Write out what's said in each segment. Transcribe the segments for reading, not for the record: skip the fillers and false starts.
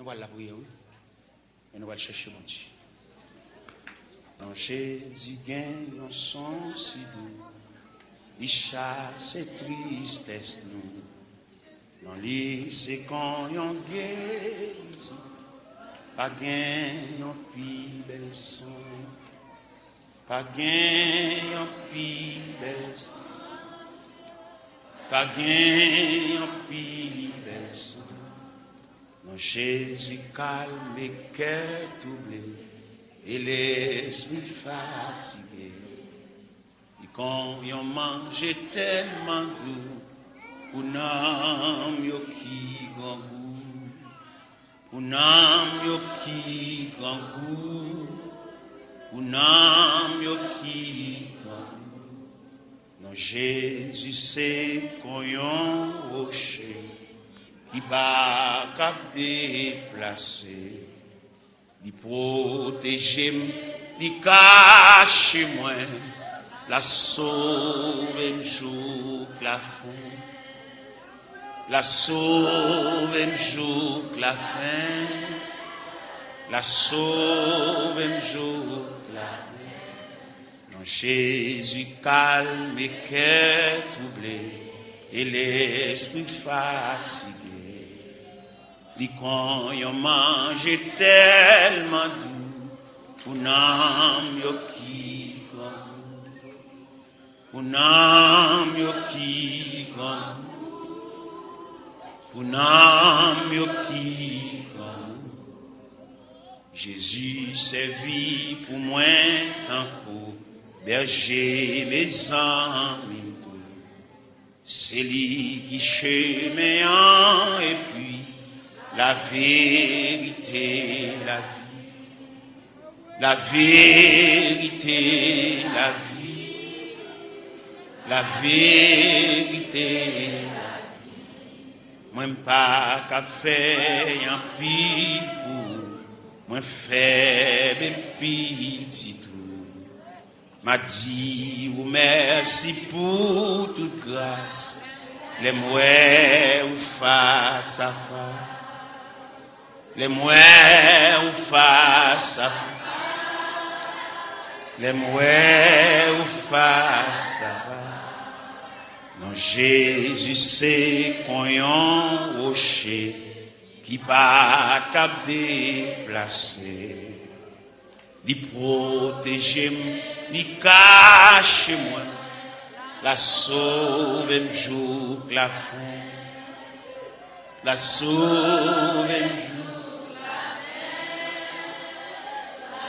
va la prière, oui. Et nous allons chercher mon Dieu. Dans Jésus gagne un son si doux, il chasse tristesse nous. Dans lui, c'est quand on guérit, pas gagne un plus bel son, pas gagne un plus bel son, pas gagne un plus bel son. Dans Jésus calme et cœur troublé, et l'esprit fatigué. Et quand on mange tellement doux, pour n'am yo qui grand goût, pour n'am yo qui grand goût, pour n'am yo qui grand goût. Non Jésus c'est qu'on yon rocher, qui va cap déplacer. Il protège, il cache moi, la sauve un jour la fin, la sauve un jour la fin, la sauve un jour la fin. Non, Jésus calme et cœur troublé, et l'esprit fatigué. Li quand yon mange tellement doux, pour n'am yo qui grand, pour n'am yo qui grand, pour n'am yo qui grand. Jésus servit pour moi tant pour berger mes amis. C'est lui qui chemin et puis la vérité, la vie, la vérité, la vie, la vérité, la vie. Moi pas qu'à faire un pis pour, moi faible petit tout. M'a dit ou merci pour toute grâce, les mouets ou face à face. Les mouets ou face à les mouets ou face à non Jésus c'est qu'on yon rocher qui pas cap déplacer, il protège, il cache moi, la sauve un jour la fin, la sauve un jour.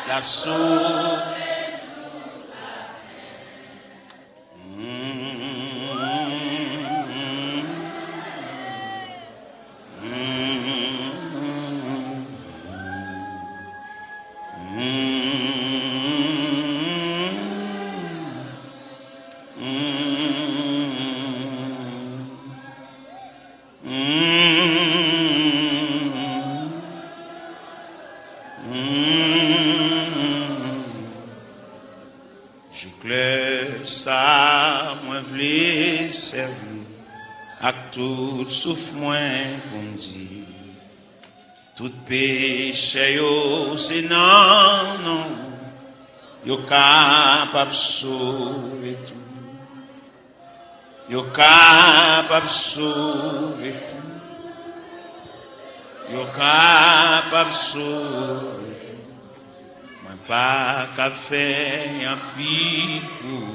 La sauve. Tout souffle moins pour me dire, tout péché yo c'est non, non, yo capable sauver tout, yo capable sauver tout, yo capable sauver tout, moi pas qu'à faire un picou,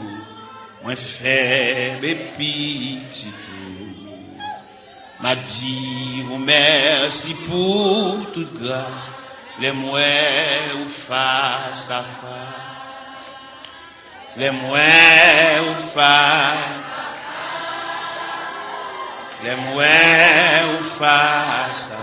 moi faible petit tout. M'a dit ou merci pour toute grâce, les mouets ou face à face, les mouets ou face, les mouets ou face à face.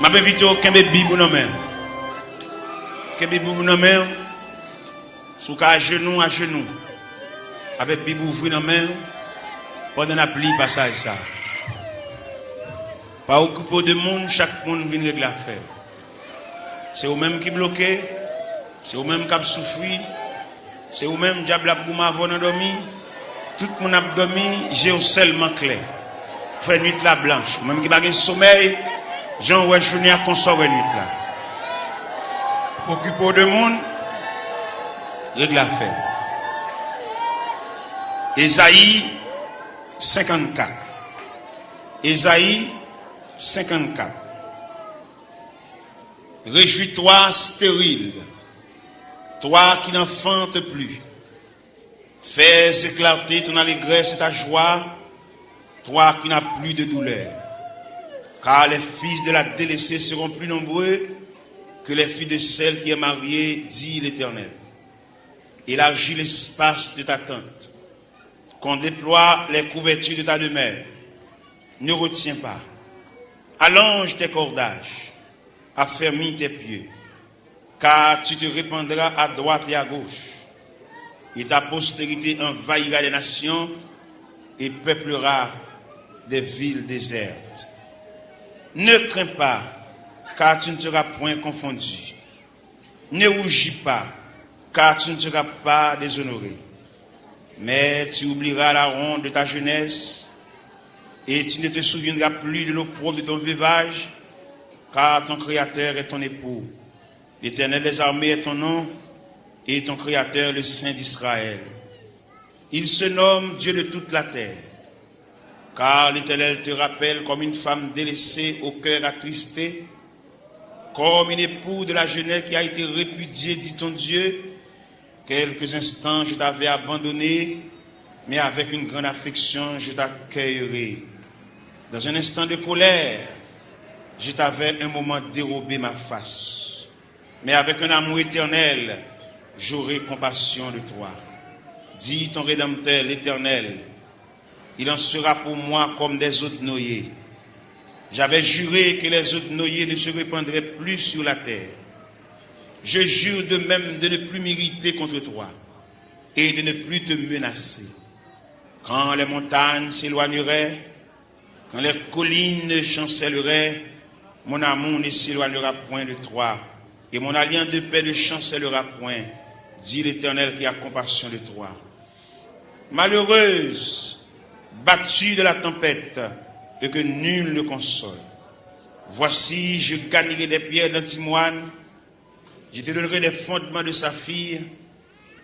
Ma bébé aucun bébé pour nos mains. Que bébé pour nos mains. Sous à genoux, avec bébé ouvrir nos mains. Pendant la pluie, passage ça. Pas occupé de monde, chaque monde vient régler l'affaire. C'est eux-mêmes qui bloquent, c'est eux-mêmes qui souffrent, c'est eux-mêmes qui ont dormi. Tout le monde a dormi, j'ai seulement clair. Fait nuit la blanche. Même qui n'a pas sommeil, Jean ouais journée à consommer nuit là. Occupé de monde, règle l'affaire. Ésaïe 54. Ésaïe 54. Réjouis-toi stérile, toi qui n'enfantes plus. Fais éclater ton allégresse et ta joie, toi qui n'as plus de douleur. Car les fils de la délaissée seront plus nombreux que les filles de celle qui est mariée, dit l'Éternel. Élargis l'espace de ta tente, qu'on déploie les couvertures de ta demeure. Ne retiens pas. Allonge tes cordages, affermis tes pieds, car tu te répandras à droite et à gauche, et ta postérité envahira les nations et peuplera des villes désertes. Ne crains pas, car tu ne seras point confondu. Ne rougis pas, car tu ne seras pas déshonoré. Mais tu oublieras la ronde de ta jeunesse, et tu ne te souviendras plus de l'opprobre de ton veuvage, car ton Créateur est ton époux. L'Éternel des armées est ton nom, et ton Créateur le Saint d'Israël. Il se nomme Dieu de toute la terre, car l'Éternel te rappelle comme une femme délaissée au cœur attristé, comme une épouse de la jeunesse qui a été répudiée, dit ton Dieu. Quelques instants je t'avais abandonné, mais avec une grande affection je t'accueillerai. Dans un instant de colère, je t'avais un moment dérobé ma face, mais avec un amour éternel, j'aurai compassion de toi. Dis ton Rédempteur, l'Éternel, il en sera pour moi comme des eaux noyées. J'avais juré que les eaux noyées ne se répandraient plus sur la terre. Je jure de même de ne plus m'irriter contre toi et de ne plus te menacer. Quand les montagnes s'éloigneraient, quand les collines chancelleraient, mon amour ne s'éloignera point de toi et mon alliance de paix ne chancellera point, dit l'Éternel qui a compassion de toi. Malheureuse, battue de la tempête, et que nul ne console. Voici, je gagnerai des pierres d'antimoine, je te donnerai des fondements de saphir,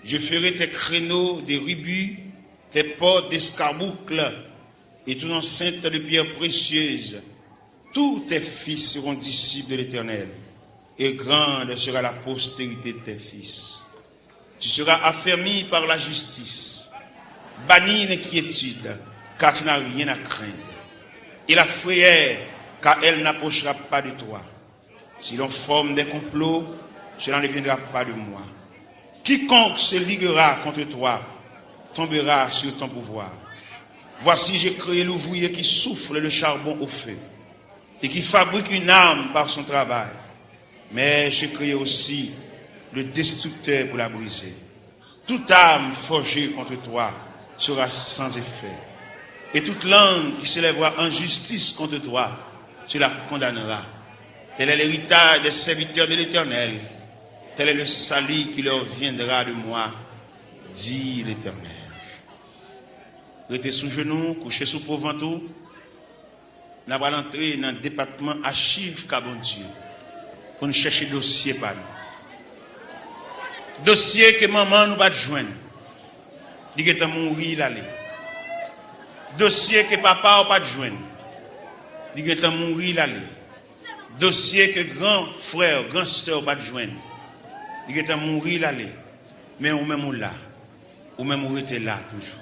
je ferai tes créneaux des rubis, tes portes d'escarboucles, et ton enceinte de pierres précieuses. Tous tes fils seront disciples de l'Éternel, et grande sera la postérité de tes fils. Tu seras affermi par la justice, banni l'inquiétude, car tu n'as rien à craindre. Et la frayeur, car elle n'approchera pas de toi. Si l'on forme des complots, cela ne viendra pas de moi. Quiconque se liguera contre toi tombera sur ton pouvoir. Voici, j'ai créé l'ouvrier qui souffle le charbon au feu et qui fabrique une arme par son travail. Mais j'ai créé aussi le destructeur pour la briser. Toute arme forgée contre toi sera sans effet. Et toute langue qui s'élèvera en justice contre toi, tu la condamneras. Tel est l'héritage des serviteurs de l'Éternel. Tel est le salut qui leur viendra de moi, dit l'Éternel. Restez sous genoux, couchez sous pauvre-ventou. Nous allons entrer dans le département archives Cabon Dieu pour nous chercher dossier par nous. Dossier que maman nous va joindre. Il est mourir l'aller. Dossier que papa n'a pas joindre. Il est mourir l'aller. Dossier que grand frère, grand soeur n'a pas joindre. Il est mourir l'aller. Mais ou même là. Ou même ou était là toujours.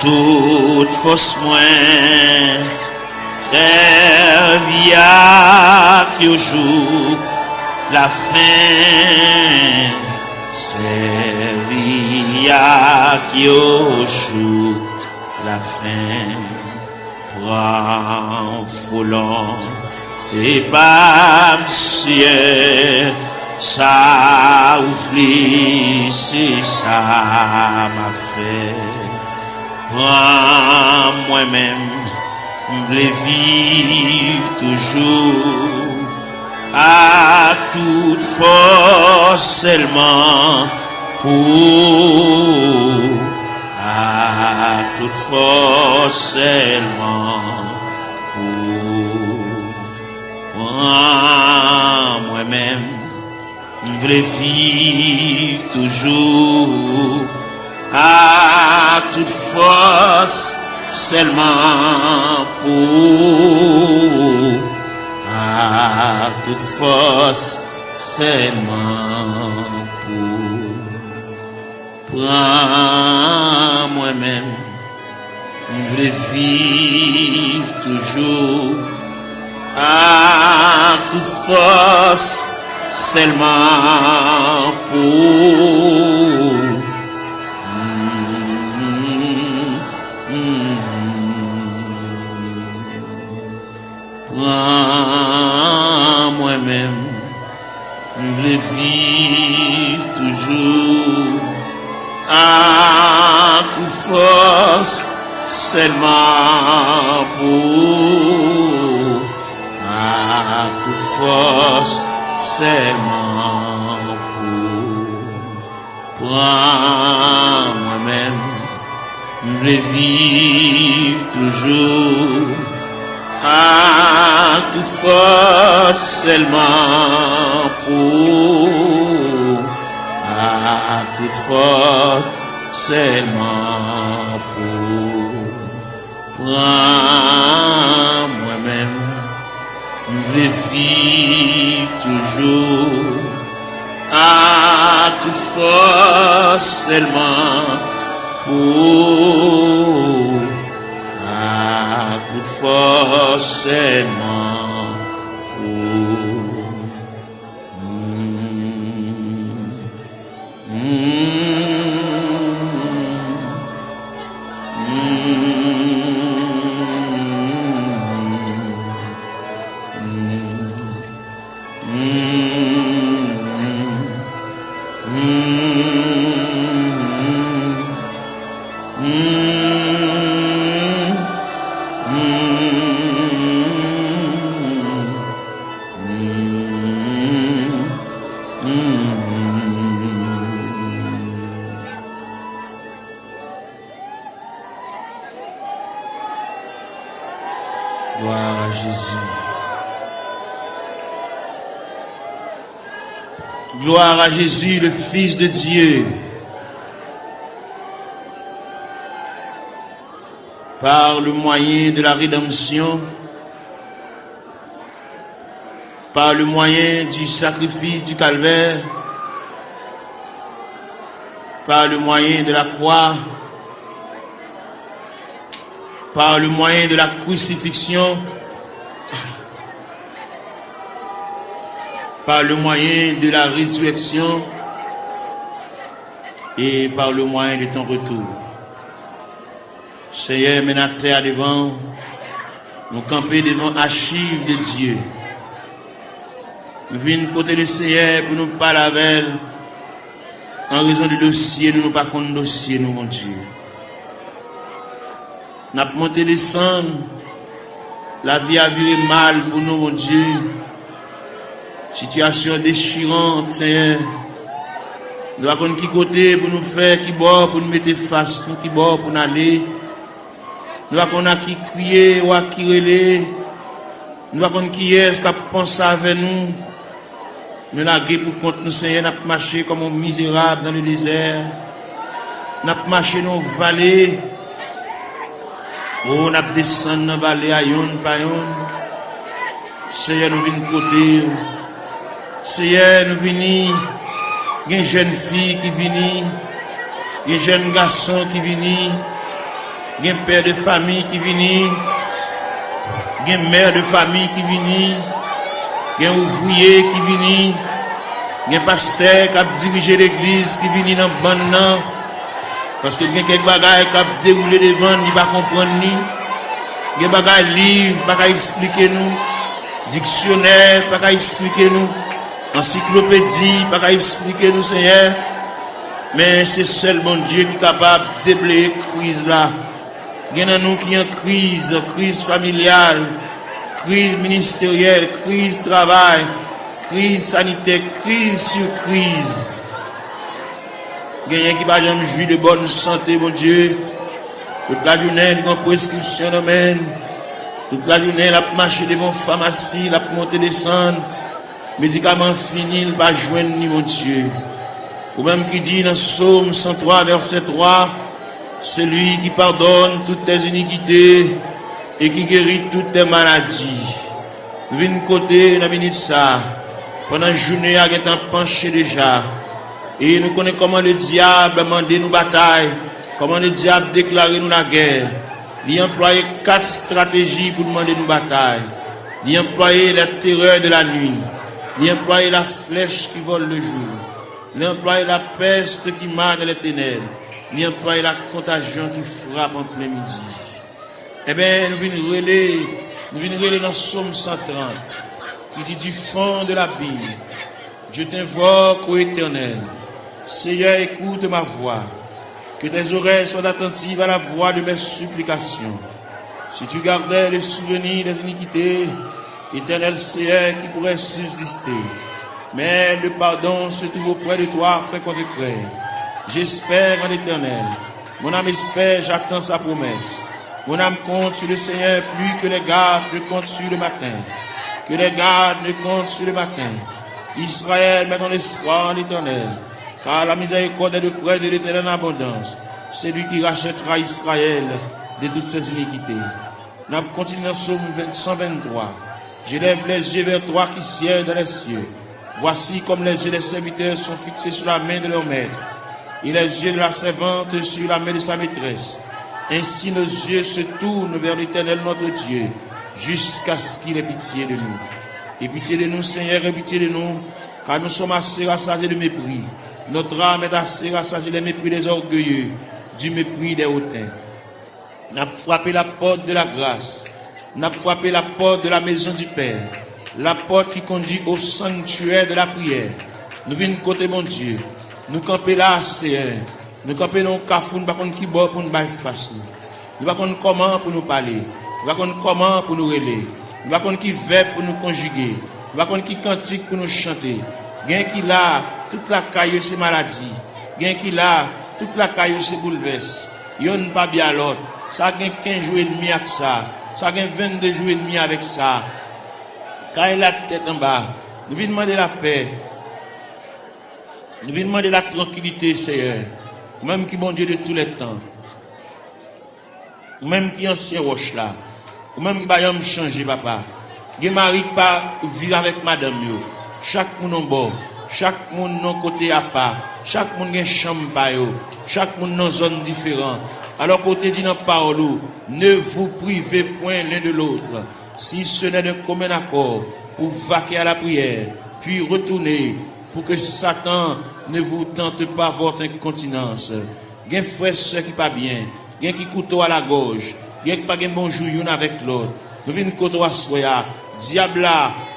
Toute force moins servi à qui joue la fin servi à qui joue la fin toi volant et pas monsieur ça ouvri c'est ça m'a fait moi-même, je vivre toujours à toute force seulement pour à toute force seulement pour moi-même, je veux vivre toujours à toute force, seulement pour, à toute force, seulement pour. Prends moi-même, je veux vivre toujours à toute force, seulement pour. Prends moi-même, je veux vivre toujours à toute force, seulement pour, à toute force, seulement pour. Prends moi-même, je veux vivre toujours à toute force, seulement pour, à toute force, seulement pour. Prends moi-même, je veux vivre toujours à toute force, seulement pour, à toute force, seulement pour. Gloire à Jésus. Gloire à Jésus, le Fils de Dieu. Par le moyen de la rédemption, par le moyen du sacrifice du calvaire, par le moyen de la croix, par le moyen de la crucifixion, par le moyen de la résurrection et par le moyen de ton retour. Seigneur, mets la terre devant, nous camper devant archives de Dieu. Nous venons côté le Seigneur pour nous parler avec elle. En raison du dossier, nous ne pas contre dossier, nous, mon Dieu. Nous avons monté descendre. La vie a viré mal pour nous, mon Dieu. Situation déchirante, Seigneur. Nous avons qui côté pour nous faire, qui bord pour nous mettre face, qui bord pour nous aller. Nous avons qui crier ou qui relais. Nous avons qui est-ce qui pense avec nous. Nous avons pour compte nous, Seigneur, nous avons marché comme un misérable dans le désert. Nous avons marché dans les vallées. Oh, nous avons descendu dans la vallée à yon par yon. Seigneur, nous venons côté. Seigneur, nous venons. Il y a une jeune fille qui vient. Il y a un jeune garçon qui vient. Il y a un père de famille qui vient. Il y a une mère de famille qui vient. Il y a un ouvrier qui vient. Il y a un pasteur qui a dirigé l'église qui vient dans le banc. Parce que il y a quelques bagages qui ont déroulé devant, il ne va pas comprendre. Il y a des bagages livres, il ne va pas expliquer nous. Dictionnaire, il ne va pas expliquer nous. Encyclopédie, il ne va pas expliquer nous, Seigneur. Mais c'est seulement Dieu qui est capable de déblayer la crise là. Il y en a nous qui ont crise familiale, crise ministérielle, crise travail, crise sanitaire, crise sur crise. Il y a qui va jamais jouir de bonne santé, mon Dieu. Toute la journée, il y a une prescription d'amène. Toute la journée, il a marché devant la pharmacie, il a monté descendre. médicament fini, il va joindre ni mon Dieu. Ou même qui dit dans Psaume 103, verset 3, celui qui pardonne toutes tes iniquités et qui guérit toutes tes maladies. Nous venons côté, nous venons ça. Pendant la journée, nous sommes penchés déjà. Et nous connaissons comment le diable a demandé nous bataille, comment le diable a déclaré nous la guerre. Il a employé 4 stratégies pour demander nous bataille. Il a employé la terreur de la nuit. Il a employé la flèche qui vole le jour. Il a employé la peste qui marre dans les ténèbres. Il a employé la contagion qui frappe en plein midi. Eh bien, nous venons relire dans Psaume 130, qui dit du fond de l'abîme, je t'invoque, ô Éternel. Seigneur, écoute ma voix. Que tes oreilles soient attentives à la voix de mes supplications. Si tu gardais les souvenirs des iniquités, Éternel Seigneur, qui pourrait subsister. Mais le pardon se trouve auprès de toi, frère frère. J'espère en l'Éternel. Mon âme espère, j'attends sa promesse. Mon âme compte sur le Seigneur plus que les gardes ne comptent sur le matin. Que les gardes ne comptent sur le matin. Israël, met ton espoir en l'Éternel. Car la miséricorde est de près de l'Éternel en abondance. C'est lui qui rachètera Israël de toutes ses iniquités. Nous continuons dans Psaume 123. J'élève les yeux vers toi qui sièges dans les cieux. Voici comme les yeux des serviteurs sont fixés sur la main de leur maître, et les yeux de la servante sur la main de sa maîtresse. Ainsi nos yeux se tournent vers l'Éternel notre Dieu, jusqu'à ce qu'il ait pitié de nous. Et pitié de nous, Seigneur, et pitié de nous, car nous sommes assez rassasiés de mépris. Notre âme est assez rassasiée des mépris des orgueilleux, du mépris des hautains. N'a frappé la porte de la grâce, n'a frappé la porte de la maison du Père, la porte qui conduit au sanctuaire de la prière. Nous venons côté mon Dieu, nous camper là, Seigneur. Nous camper dans le cafou, nous ne savons pas qui boit pour nous faire face. Nous ne savons pas comment pour nous parler. Nous ne savons pas comment pour nous relayer. Nous ne savons pas qui verbe pour nous conjuguer. Nous ne savons pas qui cantique pour nous chanter. Gain qui là, toute la caille c'est maladie. Gain qui là, toute la caille c'est bouleverse. Yon pas bien l'autre. Ça gagne 15 jours et demi avec ça. Ça gagne 22 jours et demi avec ça. Quand il a la tête en bas, nous venons demander la paix. Nous venons demander la tranquillité, Seigneur. Même qui bon Dieu de tous les temps. Ou même qui ancien roche là. Ou même qui va changer, papa. Il y a mari qui va vivre avec madame. Chaque monde en bord. Chaque monde dans côté à part. Chaque monde a une chambre. Chaque monde dans une zone différente. Alors, côté dit dans la parole, ne vous privez point l'un de l'autre. Si ce n'est d'un commun accord, pour vaquer à la prière, puis retourner, pour que Satan ne vous tente pas votre incontinence. Il y a un frère qui pas bien, il y a qui couteau à la gorge, il y a qui pas bon jour avec l'autre. Nous venons couteau à soya, diable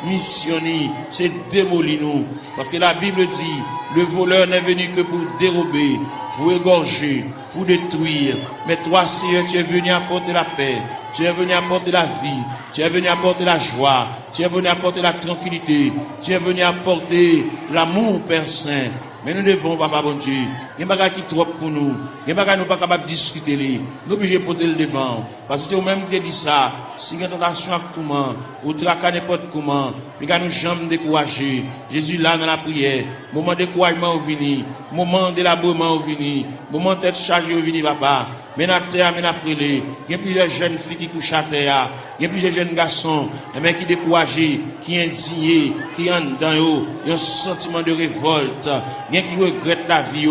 missionné, c'est démolir nous. Parce que la Bible dit, le voleur n'est venu que pour dérober, pour égorger, pour détruire. Mais toi, Seigneur, tu es venu apporter la paix. Tu es venu apporter la vie. Tu es venu apporter la joie. Tu es venu apporter la tranquillité. Tu es venu apporter l'amour, Père Saint. Mais nous devons, papa bon Dieu, il y a des bagages qui trop pour nous. Il y a des bagages nous pas capables de discuter. Nous obligés de porter le devant. Parce que c'est vous-même qui dit ça. Si il y a une tentation à comment, ou traquer n'importe comment, puis nous jamais décourager. Jésus là dans la prière. Moment de découragement au vini. Moment d'élaboration au vini. Moment de tête chargée au vini, papa. Mais à terre, mais après les. Il y a plusieurs jeunes filles qui couchent à terre. Il y a plusieurs jeunes garçons, qui découragés, qui indignés, qui ont dans eux, un sentiment de révolte. Il y a qui regrettent la vie.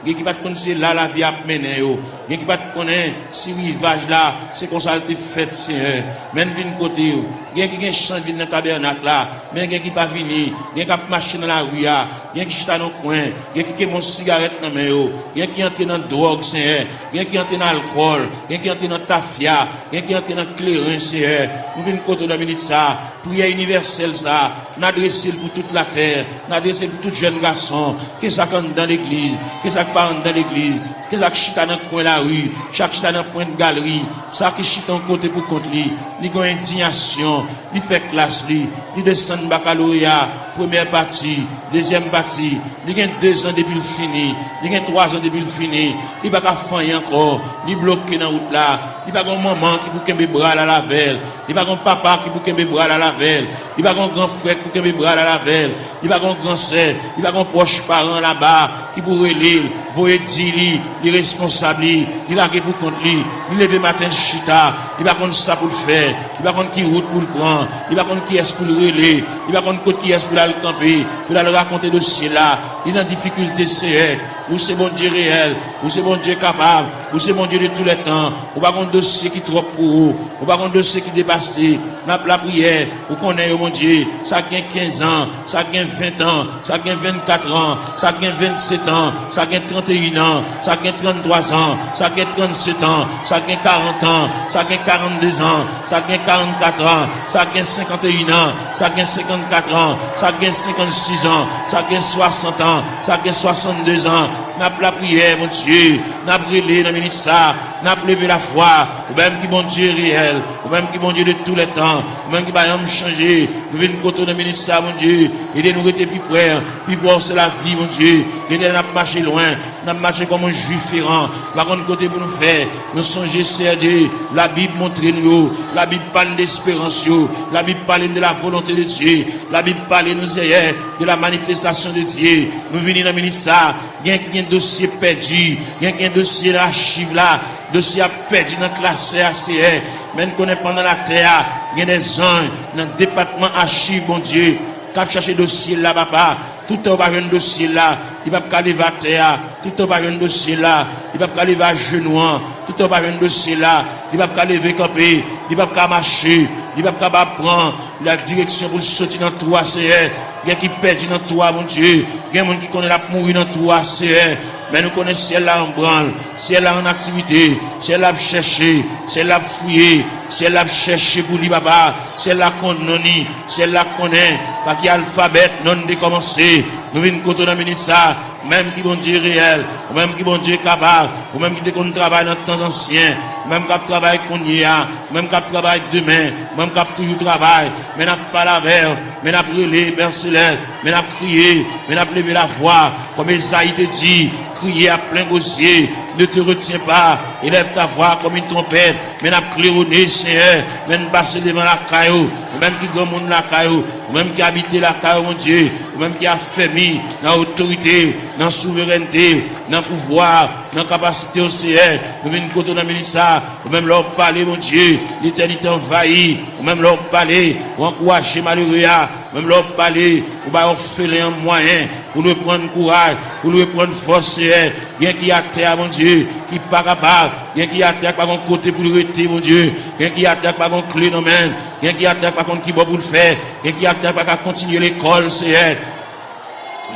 Il y a qui ne connaissent pas là la vie à mener. Il y a qui ne connaissent si rivage là, c'est comme ça que fait, Seigneur. Même vin côté. Il y a qui chante dans le tabernacle là, mais il y a qui pas venir. Il y a qui marche dans la rue. Il y a qui chante dans le coin. Il y a qui mon cigarette dans main. Il y a qui entre dans la drogue, Seigneur. Il y a qui entre dans l'alcool. Il y a qui entre dans la tafia. Il y a qui entre dans le clairin, Seigneur. Nous venons côté de minute ça. Prière universelle ça. N'adresser pour toute la terre. N'adresser pour tout jeune garçon. Qu'est-ce qu'on dans l'église? Qu'est-ce qu'on dans l'église? que chaque chita dans coin la rue, chaque chita dans point de galerie, ça qui chita en côté pour contre lui, il a indignation, il fait classe lui, il descend baccalauréat, première partie, deuxième partie, il a 2 ans depuis le fini, il a 3 ans depuis le fini, il va pas faire encore, il bloqué dans route là, il va un maman qui pour qu'un bras à la velle, il va un papa qui pour qu'un bras à la velle, il va un grand frère pour qu'un bras à la velle, il va un grand sœur, il va un proche parent là-bas qui pourrait l'île, voyer dire les responsables, il a pour contre lui, il lever matin chita, il va contre ça pour le faire, il va contre qui route pour le prendre, il va contre qui est pour le relais, il va contre qui est pour aller camper, pour aller raconter dossier là, il a une difficulté c'est ou c'est bon Dieu réel, ou c'est bon Dieu capable, ou c'est bon Dieu de tous les temps, ou pas un dossier qui est trop pour vous, ou pas un dossier qui dépasse, n'a pas la prière, ou qu'on est mon Dieu, ça gagne 15 ans, ça gagne 20 ans, ça gagne 24 ans, ça gagne 27 ans, ça gagne 31 ans, ça gagne 33 ans, ça gagne 37 ans, ça gagne 40 ans, ça gagne 42 ans, ça gagne 44 ans, ça gagne 51 ans, ça gagne 54 ans, ça gagne 56 ans, ça gagne 60 ans, ça gagne 62 ans, n'a pas la prière, mon Dieu, n'a pas brûlé dans le minute ça, n'a pas levé la foi, ou même qui bon Dieu réel, ou même qui bon Dieu de tous les temps, ou même qui va rien changer, nous venons côté dans le minute ça, mon Dieu, aidez-nous à être plus près, puis pour c'est la vie, mon Dieu, aidez-nous à marcher loin, n'a marché comme un juif errant, par contre côté pour nous faire, nous songer, c'est Dieu, la Bible montre nous, la Bible parle d'espérance, la Bible parle de la volonté de Dieu, la Bible parle nous hier de la manifestation de Dieu, nous venons dans le minute ça, il y a un dossier perdu, il y a un dossier d'archive là, dossier a perdu dans la classe ACR, même qu'on est pendant la terre, il y a des anges dans le département archive, bon Dieu, qui a cherché dossier là, papa, tout le temps va un dossier là, il va pas aller à terre, tout le temps va un dossier là, il va pas aller à genoux, tout le temps va un dossier là, il va pas lever camper, il va pas marcher, il va pas prendre la direction pour sortir dans tout ACR. Il y a qui perdent dans toi, mon Dieu. Il y a des gens qui connaissent la mourir dans toi, c'est mais nous connaissons si elle là en branle, si elle là en activité, si elle là chercher, si elle là fouiller, si elle là chercher pour lui, papa, si elle là connaît, si elle là connaît, pas qu'il y a alphabet non décommencé. Nous venons contre la minute ça, même qui bon Dieu réel, ou même qui bon Dieu capable, ou même qui déconne travail dans le temps ancien, même qui travaille qu'on y a, même qui travaille demain, même qui toujours travail, mais n'a pas la verre, mais n'a brûlé, Père Céleste, mais n'a crié, mais n'a levé la voix, comme Esaïe te dit, crier à plein gosier, ne te retiens pas, élève ta voix comme une trompette, mais n'a claironné, Seigneur, mais n'a passé devant la caillou, ou même qui grand monde la caillou, ou même qui habite la caillou, mon Dieu, ou même qui a fermé dans l'autorité, dans la souveraineté, dans le pouvoir, dans la capacité au Seigneur, nous venons côté dans le ministère, ou même leur parler, mon Dieu, l'éternité envahie, ou même leur parler, ou encourager malheureux, ou même leur parler, ou leur faire un moyen, pour nous prendre courage, pour nous prendre force, Seigneur, bien qu'il y a terre, mon Dieu, qui n'est pas capable, bien qu'il y a terre par un côté pour le rester, mon Dieu, bien qu'il y a terre par un clé dans main, bien qu'il y a terre par contre qui va pour le faire, bien qu'il y a terre par continuer l'école, Seigneur.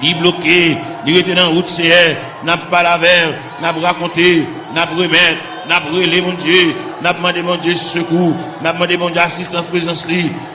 Ni bloqué, ni rester dans la route, Seigneur, n'a pas la verre, n'a pas raconté, n'a pas remettre, n'a pas relé, mon Dieu, n'a pas demandé, mon Dieu, secours, n'a pas demandé, mon Dieu, assistance, présence,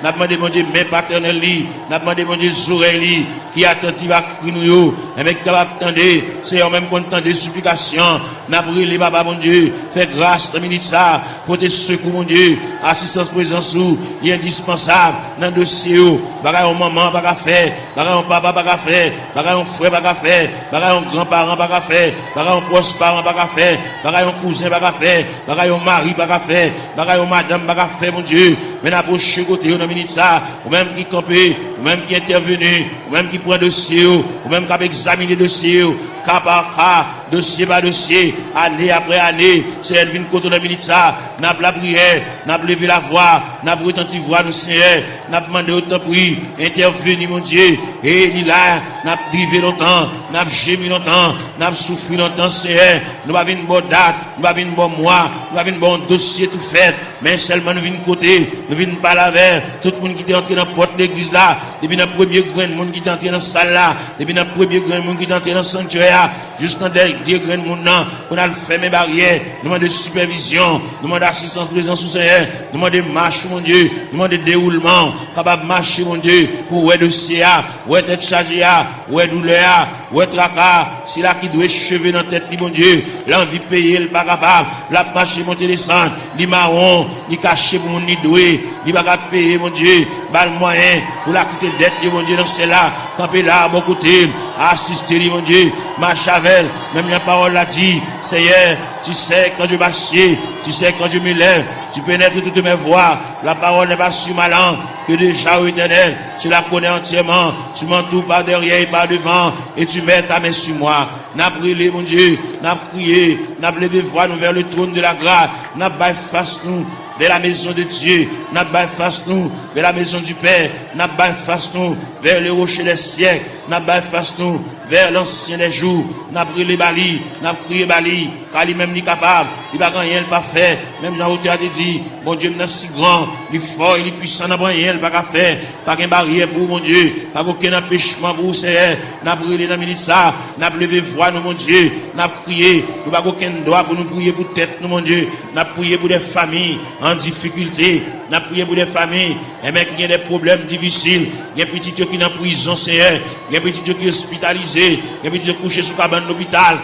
n'a pas demandé, mon Dieu, main paternelle, n'a pas demandé, mon Dieu, oreilles, qui attentive à crier nous, et mec, capable d'attendre, c'est en même content des supplications, n'a pas relé, papa, mon Dieu, fais grâce, termine ça, pour tes secours, mon Dieu, assistance, présence, il est indispensable, dans le dossier, bagay un maman, bagay faire, bagay un papa, bagay faire, bagay un frère, bagay faire, bagay un grand-parent, bagay faire, bagay un proche parent, bagay faire, bagay un cousin, bagay faire, bagay un mari, bagay faire, bagay un madame, bagay faire, mon Dieu, mais n'approche côté, on a minute ça, ou même qui campé, ou même qui intervenu, ou même qui prend dossier, ou même qui a examiné dossier, cas par cas, dossier par dossier, année après année, c'est elle vient contre la minute ça, n'a pas la prière, n'a pas levé la voix, n'a pas retenti voix, nous Seigneur, n'a pas demandé autant prix, intervenu, mon Dieu, et il là, n'a pas drivé longtemps, n'a pas gémi longtemps, n'a pas souffert longtemps, Seigneur, nous avons une bonne date, nous avons une bonne mois, nous avons un bon dossier tout fait, mais seulement nous venons côté, nous venons pas la vers, tout le monde qui est entré dans la porte de l'église là, depuis le premier grain de monde qui est entré dans la salle là, depuis le premier grain de monde qui est entré dans le sanctuaire, jusqu'en dernier grain de monde là, on a fait mes barrières, nous demandons de supervision, nous demandons d'assistance présence sous Seigneur, nous demandons de marche, mon Dieu, nous demandons de déroulement, capable de marcher, mon Dieu, pour ouais dossier, ouais tête chargée, ouais douleur, ouais traka, si là qui doit cheveux dans tête, ni bon Dieu, l'envie payer, le pas capable, la marcher, monter, descendre, ni marron, ni caché pour mon ni doué, ni pas capable payer, mon Dieu, bal moyen, pour la quitter dette, mon Dieu, dans celle-là, camper là, bon côté, assister, mon Dieu, marche avec, même la parole l'a dit, Seigneur, tu sais quand je m'assieds, tu sais quand je me lève, tu pénètres toutes mes voies, la parole n'est pas sur ma langue, que déjà, ô Éternel, tu la connais entièrement, tu m'entoures par derrière et par devant, et tu mets ta main sur moi. N'a brûlé, mon Dieu, n'a prié, n'a levé voix nous vers le trône de la grâce, n'a baillé face nous vers la maison de Dieu, n'a baillé face nous vers la maison du Père, n'a baillé face nous vers le rocher des siècles, n'a baillé face nous vers l'ancien des jours, n'a brûlé Bali, n'a prié Bali, car lui-même n'est capable, il va rien pas faire, même Jean-Auteur a dit, mon Dieu, il est si grand, il est fort, il est puissant, n'a rien pas qu'à faire, pas qu'une barrière pour mon Dieu, pas aucun empêchement pour vous, Seigneur, n'a brûlé dans le ministère, n'a levé voix, nous, mon Dieu, n'a prié, nous pas aucun droit pour nous prier pour tête, nous, mon Dieu, n'a prié pour des familles en difficulté, n'a prié pour des familles, et même qui ont des problèmes difficiles, il y a des petits qui sont en prison, Seigneur, il y a des petits qui sont hospitalisés, il y a des petits qui sont couchés sous cabane d'hôpital,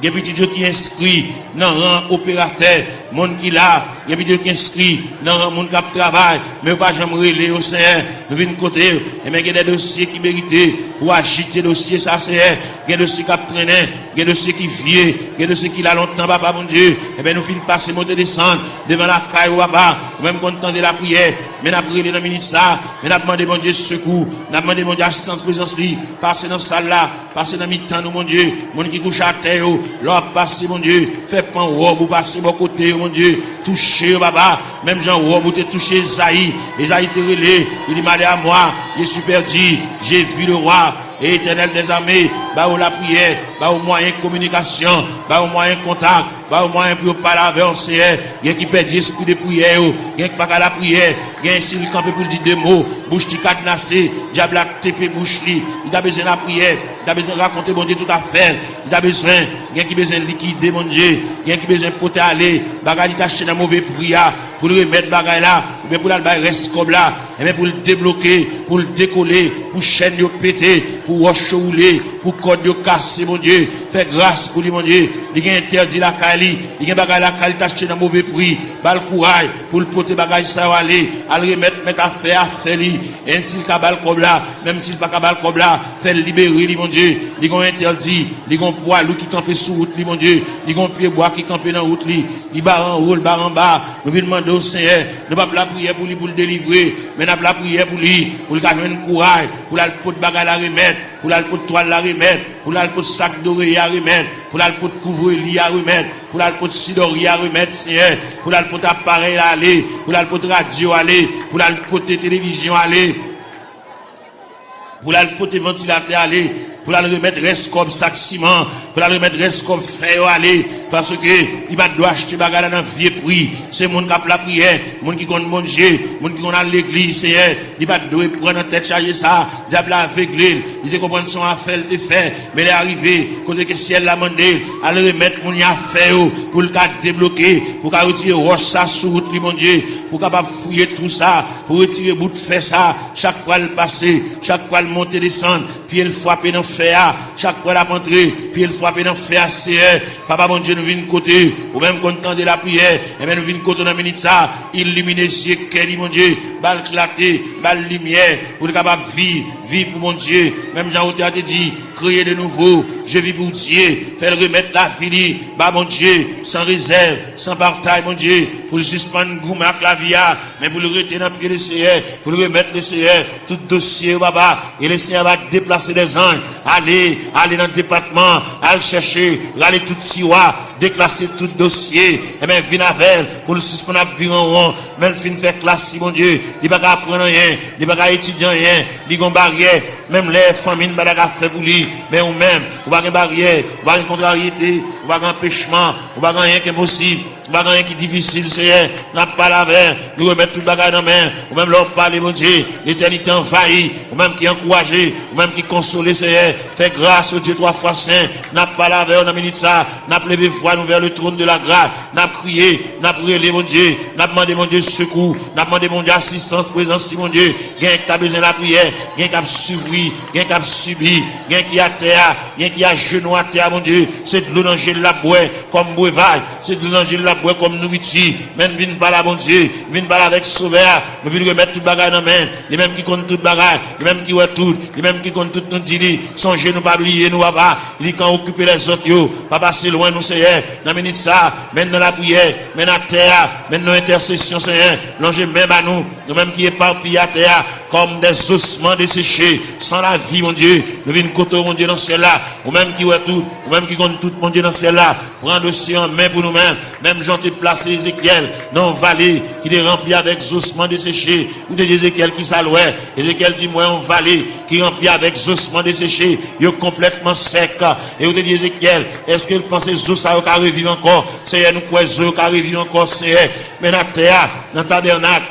il y a des petits qui sont inscrits dans le rang opérateur, monde qui là, il y a des petits qui sont inscrits dans le rang monde qui travaille, mais pas jamais relais au Seigneur, nous venons côté, et même il y a des dossiers qui méritent pour agiter dossier ça, Seigneur, il y a des dossiers qui traînent, il y a des dossiers qui viennent, il y a des dossiers qui là longtemps, papa, mon Dieu, et bien nous finissons passer, monter, descendre, devant la caille, papa, même content de la prière, mais nous avons prié dans le ministère, mais nous avons demandé, mon Dieu, secours, nous avons demandé, mon Dieu, assistance, présence, passer dans la salle là, passer dans le mi-temps, nous, mon Dieu, mon qui couche à terre, l'or passer, mon Dieu, fait pan robe, ou passer bon côté, mon Dieu, toucher, papa, même Jean robe, ou te toucher Esaïe te relé, il dit, malé à moi, je suis perdu, j'ai vu le roi, et Éternel des armées, bah où la prière, bah au moyen de communication, bah au moyen de contact, bah au moyen pour parler avec un Seigneur, il y a qui perd l'esprit de prière, il y a qui pas qu'à la prière, il y a un s'il campé pour dire des mots, bouche qui cadenassé, diable a tépé bouche li, il a besoin de la prière, il a besoin de raconter mon Dieu tout à fait, il a besoin, il y a qui besoin de liquider mon Dieu, il y a qui besoin de porter aller, bagarre il acheté dans mauvais prière, pour le remettre bagarre là, ou bien pour la reste comme là, et bien pour le débloquer, pour le décoller, pour chaîne de péter, pour roche rouler, pour code de casser, mon Dieu, fais grâce pour lui, mon Dieu, il y a interdit la Kali, il y a bagarre la Kali t'acheter dans mauvais prix, bal courage, pour le porter bagarre ça aller, à le remettre, mettre à faire lui, et s'il cabal comme là, même s'il pas cabal comme là, fait libérer lui, mon Dieu, il y a interdit, il y a un poids, qui campe sous route, lui, mon Dieu, il y a un pied bois qui campe dans route, lui, il bar en haut, le bar en bas, nous venons demander au Seigneur, nous pas la prière pour lui, pour le délivrer, mais nous la prière pour lui, pour le faire un courage, pour la pot de bagarre la remettre, pour la pot de toile la remettre, pour la pot de sac d'oreille à remettre, pour la pot de couvre-lit à remettre, pour la pot de sidori à remettre, Seigneur, pour la pot d'appareil à aller, pour la pot de radio à aller, pour la pot de télévision à aller, pour la pot de ventilateur à aller, pour la remettre reste comme sac ciment, pour la remettre reste comme fer à aller, parce que il va doit acheter bagarre dans vieux prix, c'est monde qui a la prière, monde qui connaît mon Dieu, monde qui connaît l'église, Seigneur, il va doit prendre en tête charger ça, diable aveuglé, il te comprendre son affaire te fait, mais il est arrivé, côté que ciel l'a mandé, à le remettre mon affaire pour le cas débloquer, pour qu'à retirer roche ça sous route, mon Dieu, pour capable fouiller tout ça, pour retirer bout de fer ça, chaque fois le passer, chaque fois le monter descendre, puis il frapper dans fer, chaque fois la rentrer, puis il frapper dans fer, Seigneur, papa mon Dieu nous vient côté, ou même content de la prière, et bien nous vient côté dans minute ça, illuminer cieux, quel mon Dieu, balle clarté, balle lumière, pour être capable de vivre pour mon Dieu, même Jean-Auteur a dit, créer de nouveau, je vis pour Dieu, faire remettre la vie, bah mon Dieu, sans réserve, sans partage, mon Dieu, pour le suspendre gourmet avec la vie, mais pour le retirer dans le pied du Seigneur, pour le remettre le Seigneur, tout dossier, papa, et le Seigneur va déplacer des anges, aller dans le département, aller chercher, aller tout tiroir, déclasser tout dossier, et bien, venir avec, pour le suspendre à vivre en rond, même fin faire classe, mon Dieu, il va pas apprendre rien, il va pas étudier rien, il va barrière, même les familles ne va pas faire pour lui, mais ou même, ou pas une barrière, ou pas une contrariété, ou pas un empêchement, ou pas rien qui est possible. Bagay qui difficile, Seigneur. N'a pas la veille. Nous remettre tout bagay dans main. Ou même leur parler, mon Dieu. L'éternité envahie. Ou même qui encouragé. Ou même qui consolé, Seigneur. Fais grâce au Dieu 3 fois saint. N'a pas la veille, on a minute ça. N'a levé voix nous vers le trône de la grâce. N'a crié. N'a brûlé, mon Dieu. N'a demandé, mon Dieu, secours. N'a demandé, mon Dieu, assistance, présence, si mon Dieu. Gain qui a besoin de la prière. Gain qui a suivi. Gain qui a subi. Gain qui a terre. Gain qui a genou à terre, mon Dieu. C'est de l'eau de la boue comme breuvage. C'est de l'eau de la boue comme nourriture. Même viens pas là, mon Dieu. Viens pas là avec sauveur. Nous venons remettre tout bagage dans la main. Les mêmes qui comptent tout bagage. Les mêmes qui voient tout. Les mêmes qui comptent tout nous dire. Songez nous pas oublier nous papa. Il quand occuper les autres yo. Papa c'est loin nous Seigneur. Dans minute ça. Maintenant la prière. Maintenant la terre. Maintenant l'intercession Seigneur. Longez même à nous. Nous mêmes qui éparpillés à terre. Comme des ossements desséchés. Sans la vie mon Dieu. Nous venons côté mon Dieu dans celle-là. Ou même qui voient tout. Ou même qui comptent tout mon Dieu dans celle-là. Prendre aussi en main pour nous-mêmes. Même j'en t'ai placé Ézéchiel dans une vallée qui est remplie avec ossements desséchés. Ou de Ézéchiel qui s'allouait. Ézéchiel dit moi en vallée qui est remplie avec ossements desséchés. Il est complètement sec. Et vous te dit Ézéchiel, est-ce que vous pensez que ça va revivre encore? Seigneur, nous croyons que ça va revivre encore, Seigneur. Mais dans la terre, dans le tabernacle,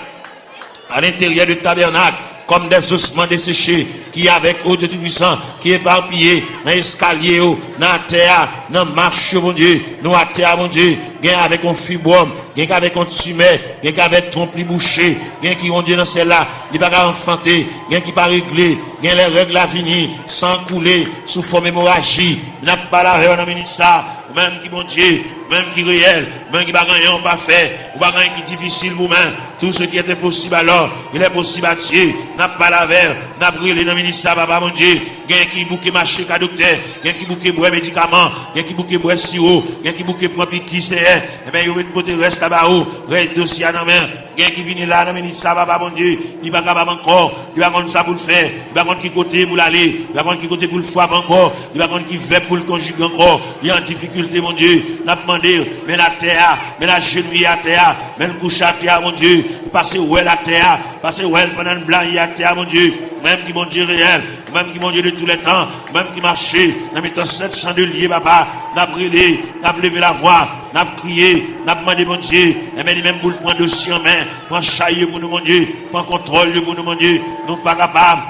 à l'intérieur du tabernacle, comme des ossements desséchés, qui avec eau de Tout-Puissant, qui est éparpillé, dans l'escalier, dans la terre, dans la marche, mon Dieu, nous à terre, mon Dieu, gain avec un fibrome, gain avec un tumeur, gain avec trompe bouché, gain qui ont Dieu dans celle-là, il va pas enfanter, gain qui pas réglé, gain les règles à venir, sans couler, sous forme hémorragie, n'a pas la règle, on a mis ça, même qui mon Dieu, même qui réel, même qui bagaille on pas fait, ou bagaille qui difficile vous-même, tout ce qui était possible alors, il est possible à Dieu, n'a pas la verre, n'a brûlé dans le ministère, papa mon Dieu, gain qui bouquet marché qu'à docteur, gain qui bouquet boire médicaments, gain qui bouquet boire sirop, gain qui bouquet prend qui c'est, eh ben, il y a une côté reste là-bas, reste dossier dans la main, gain qui vient là dans le ministère, papa mon Dieu, il va capable encore, il va contre ça pour le faire, il va contre qui côté pour l'aller, il va contre qui côté pour le frapper encore, il va contre qui fait pour le conjuguer encore, il est en difficulté, mon Dieu, n'a demandé, mais la terre, mais la genouille à terre, mais le couche à terre, mon Dieu, passez où est la terre, passez où est pendant le blanc à terre, mon Dieu, même qui mon Dieu réel, même qui mon Dieu de tous les temps, même qui marchait, dans mettant 700 de liés, papa, n'a brûlé, n'a levé la voix, n'a crié, n'a demandé, mon Dieu, et même pour le prendre dossier en main, prendre chaillé pour nous, mon Dieu, prendre contrôle pour nous, mon Dieu, nous pas capables.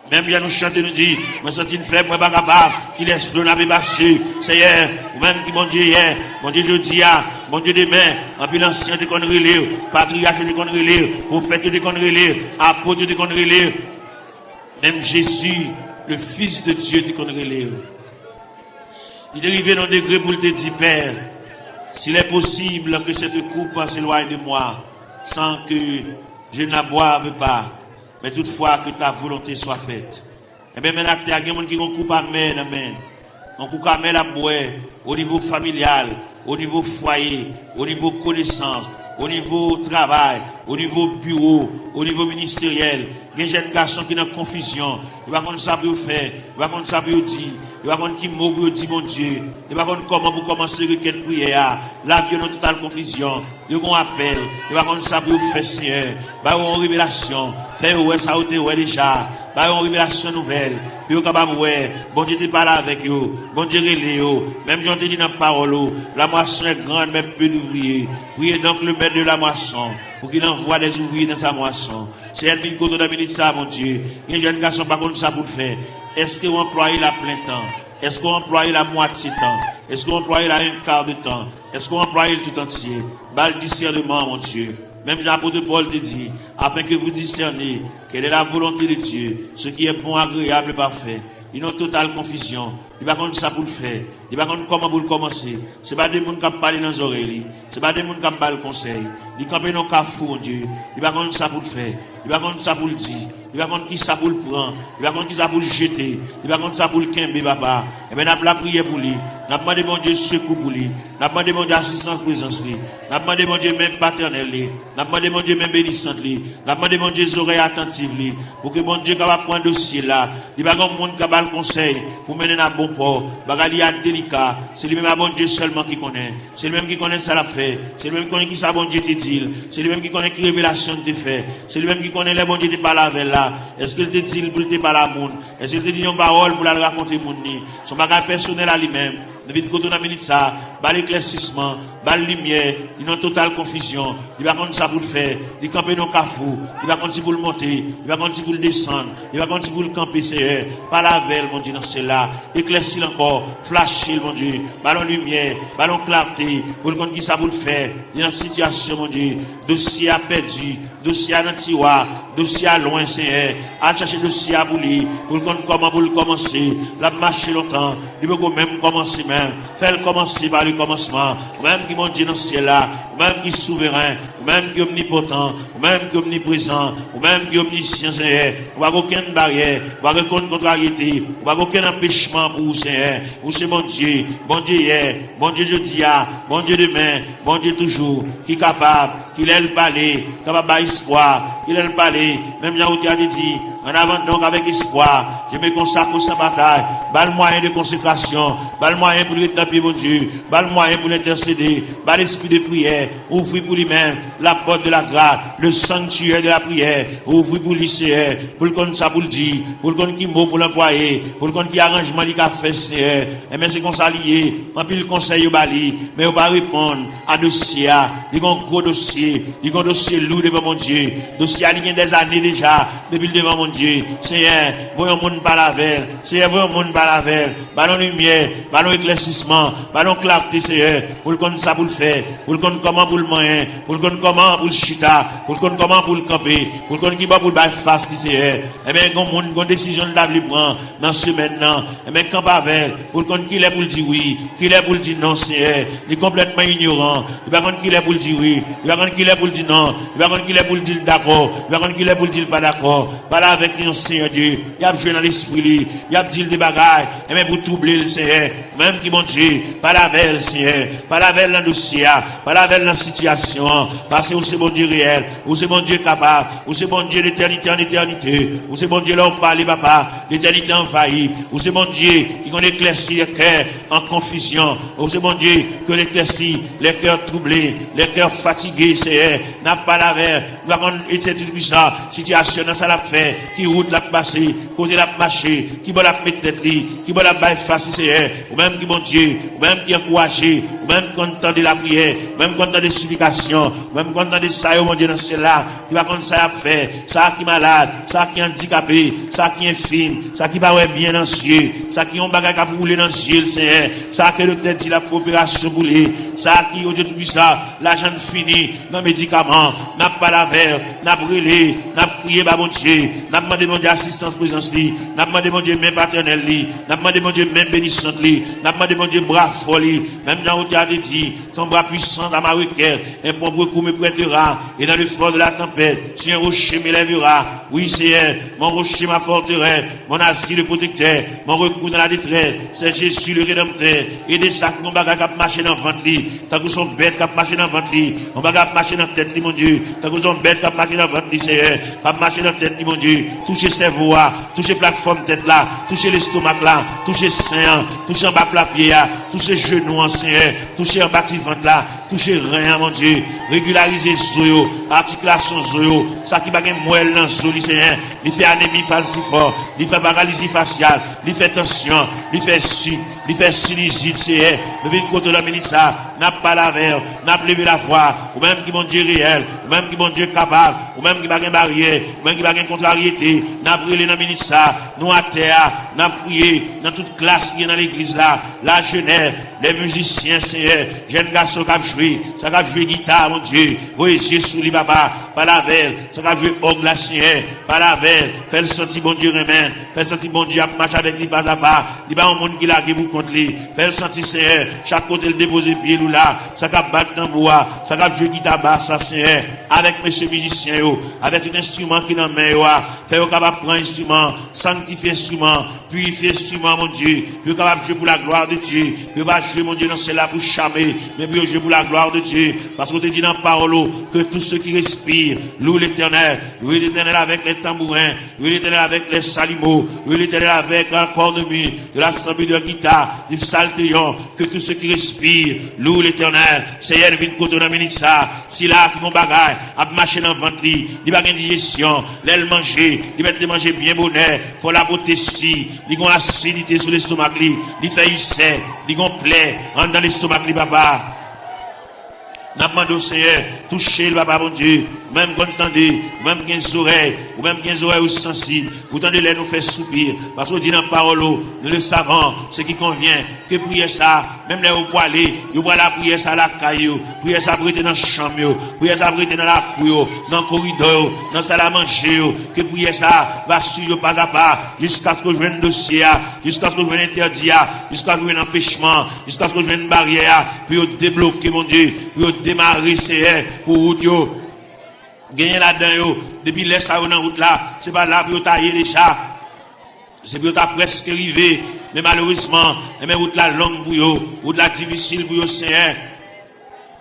Même bien nous chanter, nous dit, moi senti une faible, moi pas capable, qui laisse l'eau n'a pas passé, Seigneur, ou même qui mon Dieu hier, mon Dieu jeudi, mon Dieu demain, en puis l'ancien de qu'on relire, patriarche de qu'on relire, prophète de qu'on relire, apôtre de qu'on relire, même Jésus, le Fils de Dieu de qu'on relire. Il est arrivé dans un degré pour te dire, Père, s'il est possible que cette coupe s'éloigne de moi, sans que je ne la boive pas, mais toutefois que ta volonté soit faite. Et bien maintenant, il y a des gens qui ont coupé à main, amen. On coupe à main la boue, au niveau familial, au niveau foyer, au niveau connaissance, au niveau travail, au niveau bureau, au niveau ministériel. Il y a des jeunes garçons qui sont en confusion. Ils ne savent pas ça pour faire, ils ne savent pas ça pour dire. Il va connaître qui mot pour dire mon Dieu. Il va connaître comment pour commencer requête prière. La vie dans totale confusion. Il va appel. Il va connaître ça pour faire Seigneur. Il va avoir une révélation. Faire ouais ça ouais déjà. Il va avoir une révélation nouvelle. Puis il va capable ouais. Bon Dieu te parle avec eux. Bon Dieu relève eux. Même Jean te dit dans la parole. La moisson est grande mais peu d'ouvriers. Priez donc le maître de la moisson pour qu'il envoie des ouvriers dans sa moisson. C'est elle qui côté de ministère mon Dieu. Il y a des jeunes garçons pas comme ça pour faire. Est-ce qu'on emploie la plein temps? Est-ce qu'on emploie la moitié temps? Est-ce qu'on emploie la un quart de temps? Est-ce qu'on emploie le tout entier? Bal discernement, mon Dieu. Même Jean-Apôtre Paul te dit, afin que vous discerniez quelle est la volonté de Dieu, ce qui est bon, agréable et parfait. Il y a une totale confusion. Il va connaître ça pour le faire. Il va connaître comment pour le commencer. Ce n'est pas des gens qui parlent dans les oreilles. Ce n'est pas des gens qui parlent le conseil. Il va connaître un cafou, mon Dieu. Il va connaître ça pour le faire. Il va connaître ça pour le dire. Il va connaître qui ça pour le prendre. Il va connaître qui ça pour le jeter. Il va connaître ça pour le quimber, papa. Et bien, nous avons prié pour lui. Nous avons demandé, mon Dieu, secours pour lui. Nous avons demandé, mon Dieu, assistance, présence. Nous avons demandé, mon Dieu, même paternel. Nous avons demandé, mon Dieu, même bénissante. Nous avons demandé, mon Dieu, les oreilles attentives. Pour que, mon Dieu, capable prendre dossier là. Il va avoir un monde qui va le conseil pour mener à bon port. Il y a délicat. C'est lui-même, mon Dieu, seulement qui connaît. C'est lui-même qui connaît ça la fait. C'est lui-même qui connaît qui ça, bon Dieu, te dit. C'est lui-même qui connaît qui révélation te fait. C'est lui-même qui connaît les bon Dieu, te parle avec là. Est-ce qu'il te dit pour te parler à monde? Est-ce qu'il te dit une parole pour la raconter monde? Son bagage personnel à lui-même. Nous venons de minute ça. bas l'éclaircissement, bas la lumière, il est en totale confusion. Il va contre ça pour le faire, il camper dans le cafou, il va contre si vous le monter, il va contre si vous le descendre, il va contre si vous le camper, Seigneur. Pas la veille, mon Dieu, dans celle-là. Éclaircir encore, flasher, mon Dieu, ballon lumière, ballon clarté, pour le compte qui ça vous le faire. Il y a une situation, mon Dieu, dossier à perdu, dossier à tiroir, dossier à loin, Seigneur. À chercher dossier à bouler, pour le compte comment vous le commencer, la marcher longtemps, il peut même commencer même, faire commencer par le commencement, même qui, mon Dieu, dans ce ciel-là, même qui est souverain, même qui est omnipotent, même qui est omniprésent, même qui est omniscient, Seigneur. On va aucune barrière, on va aucune contrariété, on va aucun empêchement pour vous, Seigneur. Vous, c'est mon Dieu hier, bon Dieu jeudi, bon Dieu demain, bon Dieu toujours, qui est capable, qui est le palais, capable d'espoir, qui est le palais, même Jean-Outi a dit, en avant donc avec espoir, je me consacre sans bataille, bas le moyen de consécration, bas le moyen pour lui taper mon Dieu, bas le moyen pour l'intercéder, bas l'esprit de prière, ouvrir pour lui-même la porte de la grâce, le sanctuaire de la prière, ouvrir pour lui, Seigneur, pour le compte ça pour le dire, pour le compte qui mot pour l'employer, pour le compte qui arrangement il a fait, Seigneur, et bien c'est qu'on s'allie, en plus le conseil au bali, mais on va répondre à dossier, il y a un gros dossier, il y a un dossier lourd devant mon Dieu, dossier il y a des années déjà, depuis devant mon Dieu, Seigneur, voyons monde par la veille, Seigneur, voyons monde par la veille, ballon lumière, ballon éclaircissement, ballon clarté, Seigneur, pour le compte ça pour le faire, pour le compte comment pour le moyen, pour le compte comment pour le chita, pour le compte comment pour le camper, pour le compte qui va pour le bail face, Seigneur, et bien, une décision de la prendre dans ce maintenant, et bien, quand pas avec, pour le compte qu'il est pour le dire oui, qu'il est pour le dire non, Seigneur, il est complètement ignorant, il va compte qu'il est pour le dire oui, il va compte qu'il est pour le dire non, il va compte qu'il est pour le dire d'accord, il va compte qu'il est pour le dire pas d'accord, pas là avec nous, Seigneur Dieu, il a joué dans l'esprit, il a dit des bagailles, et même pour troubler le Seigneur, même qui mon Dieu, pas la veille, Seigneur, pas la veille dans le dossier, pas la veille dans la situation, parce que vous c'est bon Dieu réel, vous c'est bon Dieu capable, vous c'est bon Dieu d'éternité en éternité, vous c'est bon Dieu là on parle, papa, l'éternité envahie, vous c'est bon Dieu qui qu'on éclaircit les cœurs en confusion, vous c'est bon Dieu que l'éclaircit les cœurs troublés, les cœurs fatigués, Seigneur, n'a pas la veille, nous avons été tout puissant, situation dans ça l'a fait, qui route l'a passé, côté l'a marché, qui va la mettre tête qui va la bailler face, Seigneur, ou même qui mon Dieu, ou même qui encouragé, ou même content de la prière, même content des supplications, même content de ça, mon Dieu, dans cela, qui va comme ça à faire, ça qui est malade, ça qui est handicapé, ça qui est infime, ça qui va bien dans les yeux, ça qui ont bagage à rouler dans les yeux, Seigneur, ça qui est le tête dit la coopération boulée, ça qui au Dieu tout ça, l'argent fini, dans les médicaments, n'a pas la verre, n'a brûlé, n'a prié, bah mon Dieu, n'a demandé mon Dieu assistance présence li, n'a demandé mon Dieu même paternel li, n'a demandé mon Dieu même bénissante li, n'a demandé mon Dieu bras fort li, même dans où tu as dit, ton bras puissant dans ma requête, un point beaucoup me prêtera, et dans le fort de la tempête, si un rocher m'élèvera, oui Seigneur, mon rocher ma forteresse, mon asile protecteur, mon recours dans la détresse, c'est Jésus le Rédempteur, et des sacs mon bagage à marcher dans le ventre li, tant que son bête qui marcher dans le ventre li, mon bagage à marcher dans la tête li mon Dieu, tant que son bête qui marcher dans le ventre li Seigneur, qui marcher dans la tête li mon Dieu, toucher cerveau toucher plateforme tête là, toucher l'estomac là, toucher sein, toucher en bas plat pied toucher genoux en Seigneur, toucher en bas ventre là, toucher rien mon Dieu, régulariser zoyo, articulation zoyo, ça qui bague moelle dans zoli Seigneur, il fait anémie falciforme, il fait paralysie faciale, il fait tension, il fait il fait sinusite Seigneur, nous venons contre la ministre ça, n'a pas la verre, n'a levé la foi, ou même qui mon Dieu réel, ou même qui mon Dieu capable, ou même qui bague barrière, ou même qui bague contrariété, n'a brûlé dans la ministre ça, nous à terre, n'a prié dans toute classe qui est dans l'église là, la jeunesse, les musiciens Seigneur, jeunes garçons qui ont joué, ça qui ont joué guitare mon Dieu, voyez Jésus li papa, pas la verre, ça qui ont joué orgue la Seigneur, pas la verre, fait le sentir bon Dieu remède, fait le sentir bon Dieu à marcher avec lui pas à pas, il n'y a pas un monde qui l'a qui vous contre lui, fait le sentir Seigneur, chaque côté le déposer pied ou là, ça qui a battre tambour, ça qui a joué guitare basse Seigneur, avec monsieur musicien avec un instrument qui dans main fait capable prendre instrument, sanctifier instrument, purifier instrument mon Dieu, puis capable jouer pour la gloire de Dieu, puis pas jouer mon Dieu dans cela pour charmer, mais puis jouer pour la gloire de Dieu, parce qu'on te dit dans la parole que tous ceux qui respirent louent l'Éternel avec les tambourins, louent l'Éternel avec les salimos, louent l'Éternel avec un cornemuse, de l'assemblée de guitare, du psaltéon, que tous ceux qui respirent louent l'Éternel. Seigneur, vite côté dans minute ça, si là qui mon bagage, à marcher dans le ventre, il va avoir digestion, l'aile manger, il va te manger bien bonheur, faut la beauté si, il a une acidité sur l'estomac, il fait ulcère, il a une plaie, dans l'estomac, papa. N'a demandé au Seigneur, toucher le papa, mon Dieu, même quand entendez, même 15 oreilles, ou même 15 oreilles ou sensibles, vous entendez les nous faire soupir, parce qu'on dit dans la parole, nous le savons, ce qui convient, que prier ça, même les vous aller, vous pouvez la prier ça à la caillou, prier ça pour être dans la chambre, prier ça pour être dans la cour, dans le corridor, dans la salle à manger, que prier ça, va suivre pas à pas, jusqu'à ce que je vienne dossier, jusqu'à ce que je vienne interdit, jusqu'à ce que je vienne empêchement, jusqu'à ce que je vienne barrière, puis débloquer, mon Dieu, puis démarrer, c'est pour vous, gagner là-dedans, depuis les ça dans route là, c'est pas là pour tailler déjà. C'est pour ta presque arrivé, mais malheureusement, mais route là longue pour vous, route là difficile pour vous, Seigneur.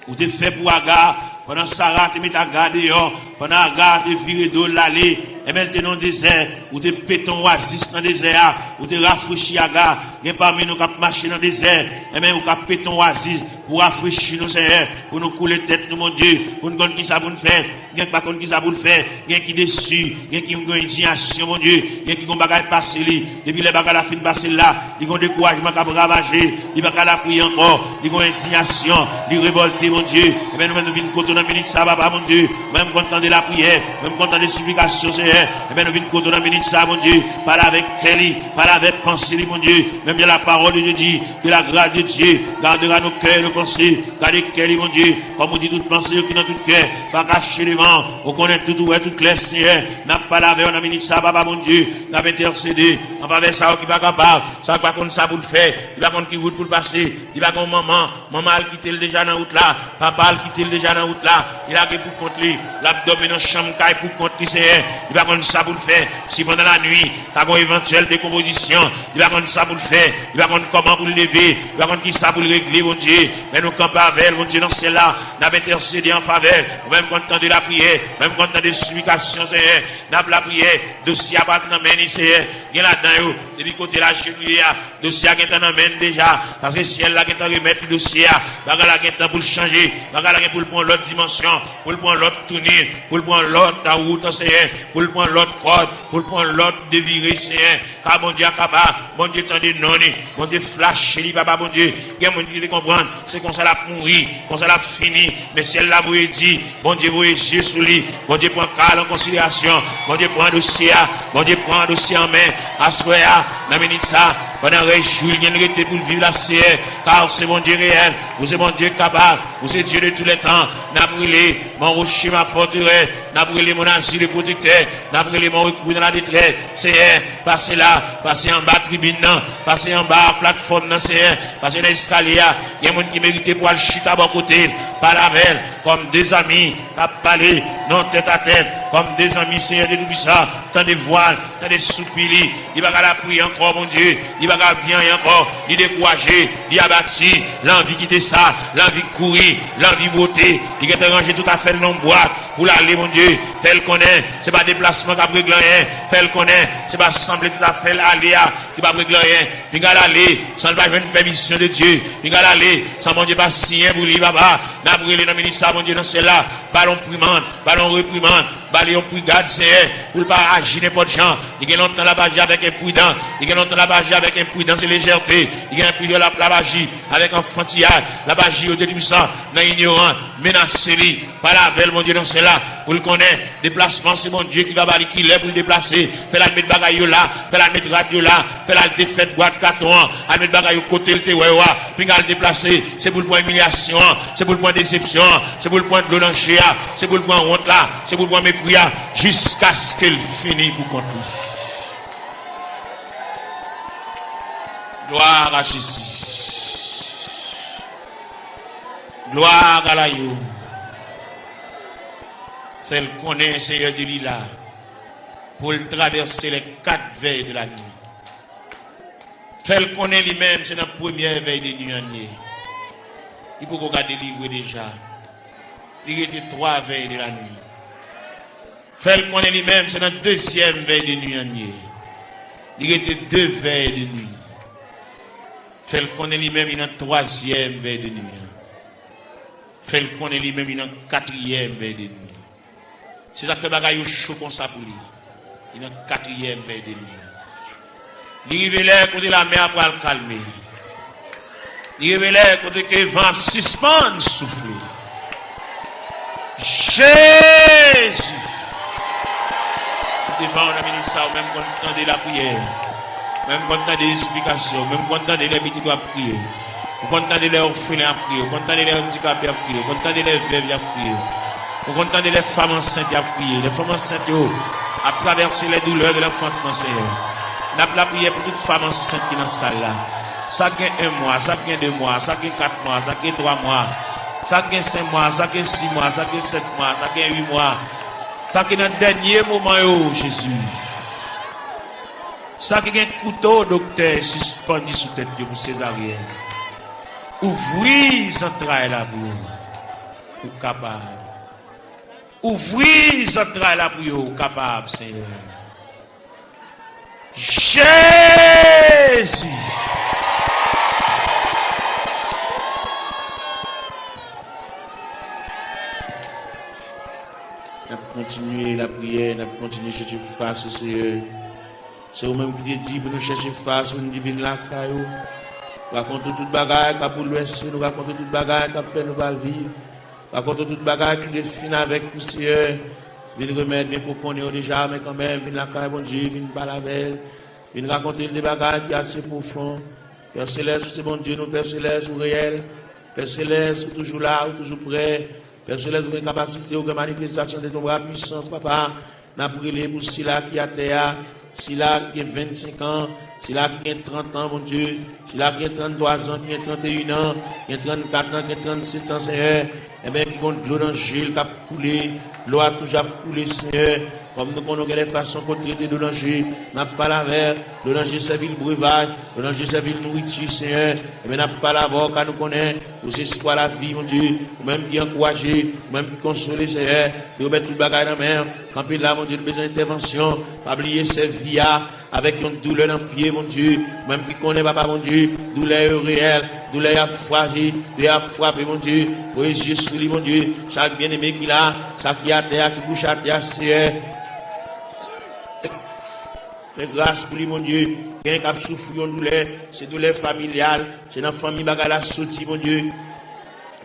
Vous te fait pour Agar, pendant Sarah, tu mets ta garde dehors, pendant Agar, tu viré d'eau l'aller, et même tu es dans le désert, ou tu péton oasis dans le désert, ou tu rafraîchis Agar, et parmi nous qui marcher dans le désert, et même ou qui péton oasis, pour rafraîchir nos Seigneur, pour nous couler tête, nous, mon Dieu, pour nous connaître qui ça pour nous faire, il y a pas qui ça pour nous faire, il y a qui déçu, il y a qui ont une indignation, mon Dieu, il y a qui ont bagage passé, depuis les bagages la fin passé là, ils ont découragement qui a ravager, ils ont la prier encore, ils ont indignation, ils révolter, mon Dieu, et bien nous venons côté dans la minute ça, papa, mon Dieu, même content de la prière, même content des supplications, Seigneur, et bien nous venons côté dans la minute ça, mon Dieu, parle avec Kelly, parle avec pensée, mon Dieu, même de la parole de Dieu dit, que la grâce de Dieu gardera nos cœurs, nos pensées, gardez Kelly, mon Dieu, comme on dit toute pensée qui dans tout cœur, pas cacher les vents, on connaît tout ouais, tout clair, Seigneur, n'a pas lavé, on a minute ça, papa, mon Dieu, n'a pas intercédé, on va vers ça, qui va capable, ça va contre ça pour le faire, il va contre qui route pour le passer, il va contre maman a quitté le déjà dans la route là, papa a quitté le déjà dans la route là, il a pour contre lui, l'abdomen dans la chambre, pour contre lui, Seigneur, il va contre ça pour le faire, si pendant la nuit, tu as une éventuelle décomposition, il va contre ça pour le faire, il va contre comment pour le lever, il va contre qui ça pour le régler, mon Dieu, mais nous campons avec, mon Dieu, dans celle-là, n'a pas intercédé en faveur, même quand de la prière, même quand de supplications, Seigneur, n'a pas la prière, dossier à battre dans main, Seigneur, il y a là-dedans, depuis côté la chenille, dossier qui est en main déjà, parce que ciel là qui est en remettre le dossier, bagarre qui est pour le changer, bagarre qui pour le prendre l'autre dimension, pour le prendre l'autre tournure, pour le prendre l'autre route, Seigneur, pour le prendre l'autre corde, pour le prendre l'autre déviré, Seigneur, car mon Dieu capable, mon Dieu tendez non, mon Dieu flash, papa, mon Dieu, il y a mon Dieu qui comprend, c'est comme ça la mourir, comme ça la fini, mais ciel là vous dit, mon Dieu vous yeux sous lui, mon Dieu prend cas en considération, mon Dieu prend un dossier, mon Dieu prend un dossier en main, à ce moment-là, dans minute ça, pendant que Julien était pour vivre la CR, car c'est mon Dieu réel, vous êtes mon Dieu capable, vous êtes Dieu de tous les temps, n'a brûlé mon rocher, ma forteresse, n'a brûlé mon asile de protecteur, n'a brûlé mon recours dans la détresse, Seigneur, passez là, passez en bas tribune, passez en bas plateforme, Seigneur, passez dans l'escalier, il y a des gens qui méritent pour aller chuter à bon côté, par la veille, comme des amis, qui parlé, non tête à tête, comme des amis, Seigneur de tout ça, tant de voiles, tant de soupirs, il va la prier encore, mon Dieu, il va dire encore, il décourager, il abattu, l'envie quitter ça, l'envie de courir, l'envie de beauté, il va ranger tout à fait le long boîte, pour l'aller, mon Dieu, fait le connaît, c'est pas déplacement qui a régler rien, fait le connaît, c'est pas sembler tout à fait l'aller, qui va régler rien, puis il va aller, sans pas une permission de Dieu, il va aller, sans mon Dieu pas signer pour lui, papa, n'a brûlé dans le ministère, mon Dieu, dans celle-là, ballon primande, ballon reprimande, ballon brigade, c'est pour ne pas agir n'importe gens, il y a longtemps la bagie avec imprudence, il y a longtemps la bagie avec imprudence et légèreté, il y a un peu de la bagie avec enfantillage, la bagie au tout ça, dans l'ignorant, menacé, par la veille, mon Dieu, dans celle-là, pour le connaître, déplacement, c'est mon Dieu qui va balayer, qui l'est pour le déplacer, fait la mettre bagaille là, fait la mettre radio là, fait la défaite boîte carton, à mettre bagaille au côté, le téwewa, puis à le déplacer, c'est pour le point humiliation, c'est pour le point déception, c'est pour le point de l'olanchia, c'est pour le point honte là, c'est pour le point mépris, jusqu'à ce qu'elle finisse pour contre lui. Gloire à Jésus. Gloire à la yo. Celle qu'on est, Seigneur de l'Ila, pour traverser les 4 veilles de la nuit. Celle qu'on est lui-même, c'est la première veille de nuit. Il faut qu'on a délivré déjà. Il était 3 veilles de la nuit. Celle qu'on est lui-même, c'est la deuxième veille de nuit. Il était 2 veilles de nuit. Celle qu'on est lui-même, il y a 3e veille de nuit. Celle qu'on est lui-même, il y a 4e veille de nuit. C'est ça qui fait bagaille chaud comme ça pour lui. Il est en 4e veille de nuit. Il révèle côté la mer pour le calmer. Il révèle côté que le vent suspend souffler. Jésus. Devant on a mis ça, même quand on entend la prière, même quand on entend des explications, même quand on entend les petits à prier, quand on entend les orphelins à prier, quand on entend les handicapés à prier, quand on entend les veuves à prier, quand on entend les femmes enceintes à prier, les femmes enceintes à traverser les douleurs de l'enfantement, Seigneur. On a la prière pour toute femme enceinte qui est dans la salle là. Ça gagne 1 mois, ça gagne 2 mois, ça gagne 4 mois, ça gagne 3 mois, ça gagne 5 mois, ça gagne 6 mois, ça gagne 7 mois, ça gagne 8 mois. Ça qui est dans le dernier moment, Jésus. Ça qui est un couteau, docteur, suspendu sous tête de vous, césarienne. Ouvrez les entrailles là pour vous, capable. Ouvrez les entrailles là pour vous, capable, Seigneur. Jésus. On a continué la prière, on a continué à chercher face au Seigneur. C'est vous-même qui dit pour nous chercher face au divine la caillou. Nous racontons toute bagaille qui pour l'ouest, nous racontons toute bagaille qui fait nous pas vivre. Nous racontons toute bagaille qui définit avec nous, Seigneur. Viens remettre bien pour qu'on ait déjà, mais quand même, viens la caille, bon Dieu, viens pas la belle. Viens raconter des bagailles qui sont assez profondes. Père Céleste, c'est bon Dieu, nous, Père Céleste, ou réel. Père Céleste, toujours là, toujours prêt. Père Céleste, vous avez une capacité, vous avez une manifestation de ton bras puissance, papa. Nous avons brûlé pour Sila qui a terre, Sila qui a 25 ans, Sila qui a 30 ans, mon Dieu, Sila qui a 33 ans, qui a 31 ans, qui a 34 ans, qui a 37 ans, Seigneur. Et bien, qui compte l'eau dans le gel qui a coulé, l'eau a toujours coulé, Seigneur. Comme nous connaissons les façons pour traiter de danger, n'a pas la mer, le danger c'est le breuvage, le danger c'est la nourriture, Seigneur. Et bien, n'a pas la voix, car nous connaissons, vous espoir la vie, mon Dieu, même qui encourager, même qui consoler, Seigneur, de remettre tout le bagage dans la mer. Quand puis là, mon Dieu, nous besoin d'intervention, pas oublier ces vies avec une douleur dans le pied, mon Dieu, même qui connaît, papa, mon Dieu, douleur réelle, douleur fragile, douleur frappée, mon Dieu, pour Jésus, mon Dieu, chaque bien-aimé qui l'a, chaque qui a terre, qui bouge à terre, Seigneur. Fais grâce pour lui, mon Dieu. Quelqu'un qui a souffert de douleur, c'est douleur familiale, c'est dans la famille qui a sorti, mon Dieu.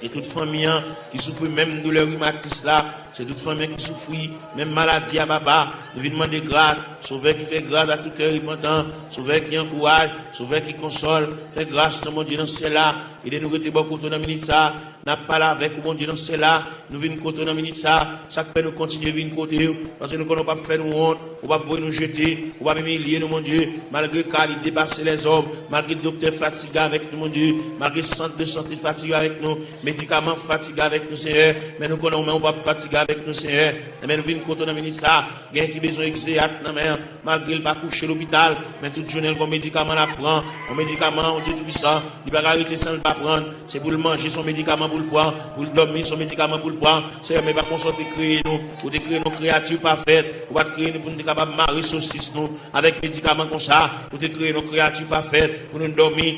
Et toute famille qui souffre même de douleur rhumatisme là, c'est toute famille qui souffre même maladie à papa. Nous venons demander grâce, sauveur qui fait grâce à tout cœur repentant, sauveur qui encourage, sauveur qui console, fait grâce mon Dieu dans cela. Et nous rester beaucoup dans la minute ça, n'a pas là avec mon Dieu dans cela. Nous venons côté dans la minute ça fait nous continuer venir côté parce que nous ne pouvons pas faire nous honte, on va pas nous jeter, on va humilier nous mon Dieu, malgré qu'il dépasser les hommes, malgré le docteur fatigué avec nous mon Dieu, malgré le centre de santé fatigué avec nous, médicaments fatigués avec nous Seigneur, mais nous connaissons on va fatiguer avec nous Seigneur. Mais nous venons côté dans la minute ça, gain qui besoin exéat dans mer, malgré le pas coucher l'hôpital, mais toute journée comme médicament la prend, un médicament on dit tout ça, il va arrêter sans le pas prendre, c'est pour le manger son médicament pour le prendre, pour le dormir son médicament pour le prendre, c'est mais pas qu'on sorte créer nous, pour créer nos créatures parfaites, pour pas créer nous pour nous capable marier saucisse nous avec médicaments comme ça, pour créer nos créatures parfaites, pour nous dormir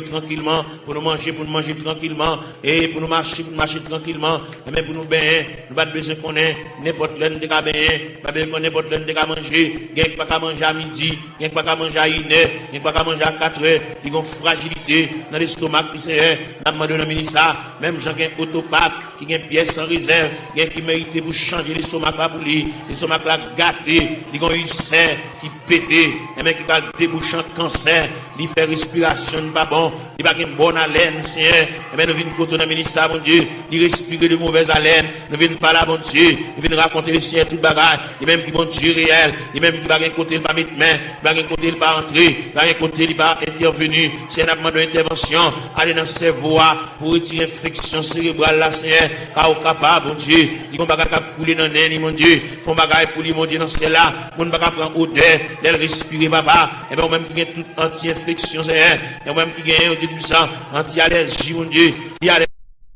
tranquillement, pour nous manger tranquillement et pour nous marcher tranquillement, mais pour nous baigner, nous pas besoin qu'on ait n'importe l'un de cas baigner, pas besoin qu'on n'importe l'un de cas manger, gagne pas qu'à manger à midi, gagne pas qu'à manger à 1h, gagne pas qu'à manger à 4h, ils ont fragilité dans l'estomac qui c'est n'a demandé dans ministre même gens qui ont autopathe qui ont pièce sans réserve, qui mérite pour changer l'estomac là pour lui, l'estomac là gâté, ils ont ulcère qui pété, et même qui va déboucher en cancer, il fait respiration pas bon, il va une bonne haleine, Seigneur, et même nous venons côté dans ministre mon Dieu, il respire de mauvaise haleine, nous venons pas là mon Dieu, nous venons raconter les Seigneur tout bagage, et même qui bon Dieu réel, et même qui va un côté il pas mettre main, il va un côté il pas entrer, il va un côté il pas intervenir, c'est un demande d'intervention, aller dans le cerveau pour retirer l'infection cérébrale là Seigneur, car au capable mon Dieu, ils vont pas capable couler dans nez mon Dieu, font bagaille pour lui mon Dieu dans ce là, on ne va pas prendre odeur, d'aller respirer papa, et bien même qui a toute anti-infection Seigneur, et même qui gagne au début ça, anti-allergie mon Dieu, il y a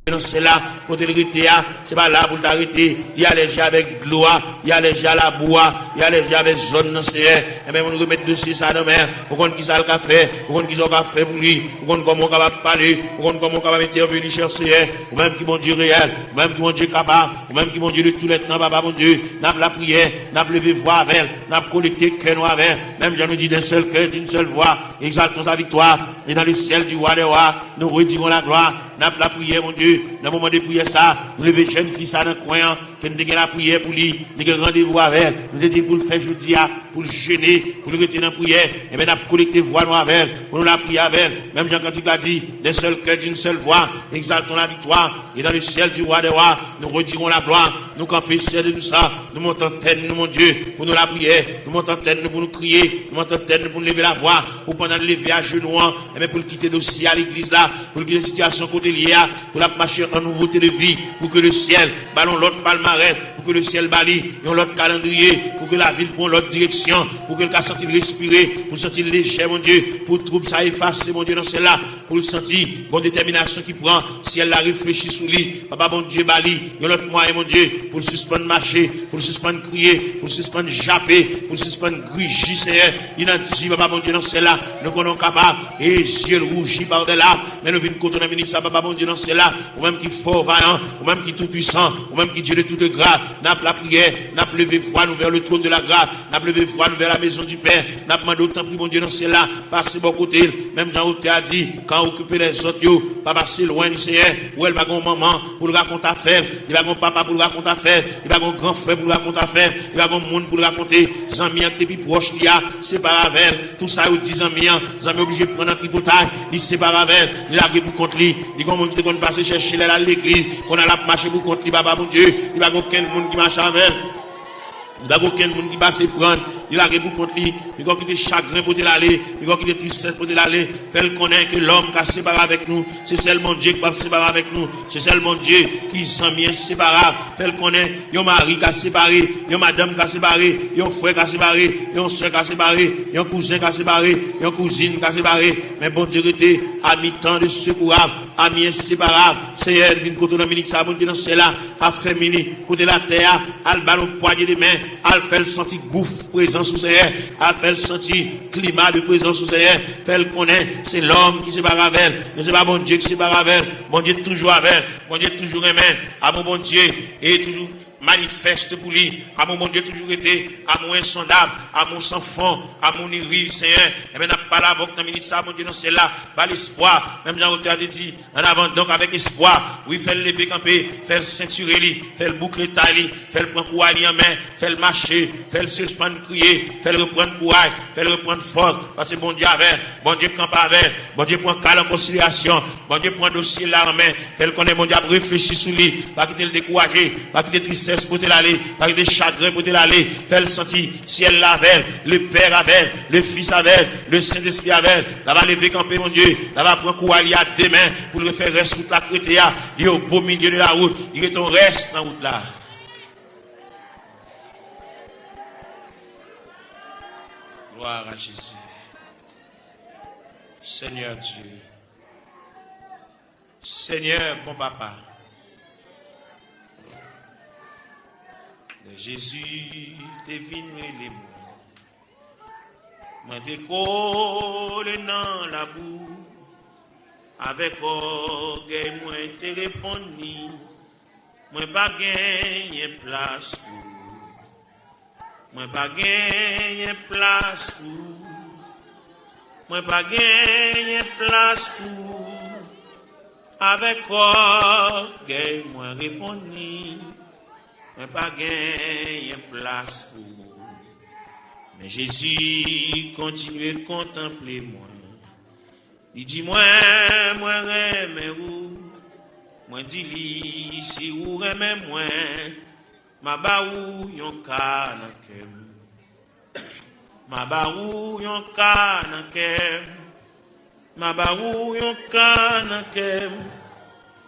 Non, c'est là, pour te l'arrêter, c'est pas là pour t'arrêter. Il y a les gens avec gloire, il y a les gens à la bois, il y a les gens avec zone, non, c'est, et même on nous remet dossier ça dans main, pour qu'on qui ça le café, pour qu'on qui ça le café pour lui, pour qu'on comment on capable parler, pour qu'on comment on capable intervenir chercher, ou même qui mon Dieu réel, ou même qui mon Dieu capable, ou même qui mon Dieu de tous les temps, papa, mon Dieu, n'a la prière, n'a levé voix avec, n'a collecté cœur noir avec, même j'en nous dit d'un seul cœur, d'une seule voix, exaltons sa victoire, et dans le ciel du roi des rois, nous retirons la gloire, n'a la prière, mon Dieu, dans le moment de prière ça, nous lever jeune fille ça dans le coin, que nous avons la prière pour lui, nous avons rendez-vous avec, nous avons dit pour le faire jeudi, pour le jeûner, pour le retirer dans la prière, et bien nous avons collecté voix nous avec, pour nous la prier avec, même Jean Cantique l'a dit, d'un seul cœur, d'une seule voix, exaltons la victoire, et dans le ciel du roi des rois, nous retirons la gloire, nous campons ciel de tout ça, nous montons tête, nous mon Dieu, pour nous la prière, nous montons tête, nous pour nous crier, nous montons tête, nous pour nous lever la voix, pour pendant le lever à genoux, et bien pour le quitter dossier à l'église là, pour le quitter la situation côté liée, pour la marcher en nouveauté de vie, pour que le ciel ballon l'autre palmarès, pour que le ciel bali, et l'autre calendrier, pour que la ville prenne l'autre direction, pour que le cas sentir respirer, pour sentir léger, mon Dieu, pour trouble ça effacer, mon Dieu, dans celle-là, pour le sentir, bonne détermination qui prend, si elle la réfléchit sous lui, papa, bon Dieu, bali, et l'autre moyen, mon Dieu, pour le suspendre marcher, pour le suspendre crier, pour le suspendre japper, pour le suspendre grigir, Seigneur, il a dit, papa, bon Dieu, dans celle-là, nous sommes capables, et yeux rougis par de là, mais nous venons contre la ministre, papa, bon Dieu, dans celle-là, ou même qui fort vaillant, ou même qui tout puissant, ou même qui Dieu de toute grâce, n'a pas la prière, n'a pas levé foi, nous vers le trône de la grâce, n'a pas levé foi, nous vers la maison du Père, n'a pas demandé autant pris, bon Dieu, dans celle-là, passer bon côté, même Jean-Octé a dit, quand occuper les autres, yo, pas passer loin du Seigneur, où elle va gon maman, pour le raconter affaire, il va gon papa pour le raconter affaire, il va gon grand frère pour le raconter affaire, il va gon monde pour le raconter, des amis depuis proche, il y a, c'est pas avec, tout ça, ou 10 amis, des amis obligés de prendre un tripotage, il c'est pas avec, il a pour contre lui, il gon monde qui va passer chercher à l'église, qu'on a la marché pour contre lui, papa, mon Dieu, il va gon aucun monde qui marche avec. Il n'y a aucun monde qui va se prendre. Il a répondu contre lui. Il a quitté chagrin pour l'aller. Il a quitté tristesse pour l'aller. Fait connaître que l'homme qui a séparé avec nous, c'est seulement Dieu qui va séparer avec nous. C'est seulement Dieu qui s'en vient séparer. Fait connaître, il y a un mari qui a séparé, il y a madame qui a séparé, il y a un frère qui a séparé, il y a un soeur qui a séparé, il y a un cousin qui a séparé, il y a une cousine qui a séparé. Mais bon Dieu était à mi-temps de secourable, à mi-inséparable. Seigneur, vient côté dans ministre, bon Dieu dans cela, à féminin, côté la terre, à le ballon poignée de main, à le faire sentir gouffre présence sous Seigneur, à le faire sentir climat de présence sous Seigneur, fait le connaître, c'est l'homme qui se barre avec elle, mais c'est pas bon Dieu qui se barre avec elle, bon Dieu toujours avec elle, bon Dieu toujours aimé, à mon bon Dieu, et toujours manifeste pour lui, à mon bon Dieu toujours été, à mon insondable, à mon sans fond, à mon irrive, Seigneur, et bien n'a pas la voix dans le ministère, mon Dieu, dans celle-là, pas l'espoir, même Jean-Octé a dit, en avant, donc avec espoir, oui, fait le lever camper, fait le ceinturer lui, fait le boucler taille, fait le prendre courage en main, fait le marcher, fait le suspendre crier, fait le reprendre courage, fait le reprendre force, parce que bon Dieu avec, bon Dieu campe avec, bon Dieu prend calme en considération, bon Dieu prend dossier là en main, fait le connaître, bon Dieu réfléchir sur lui, pas quitter le décourager, pas quitter tristesse pour te l'aller, pas quitter chagrin pour te l'aller, fait le sentir, ciel avec, le Père avec, le Fils avec, le Saint-Esprit avec, là va lever camper mon Dieu, là va prendre courage à deux mains, pour le faire reste toute la chrétienne, il est au beau milieu de la route, il est ton reste dans la route là. Gloire à Jésus. Seigneur Dieu. Seigneur, bon papa. Jésus, t'es venu les mots. Moi, t'es collé dans la boue. Avec orgueil, moi, t'es répondu. Moi, pas gagné place pour. Moi pas gagné place pour. Moi pas gagné place pour. Avec orgueil moi répondu. Moi pas gagné place pour. Mais Jésus continue de contempler moi. Il dit moi remets où. Moi dis si ou remets moi. Ma baou yon kanakem, ma baou yon kanakem, ma baou yon kanakem.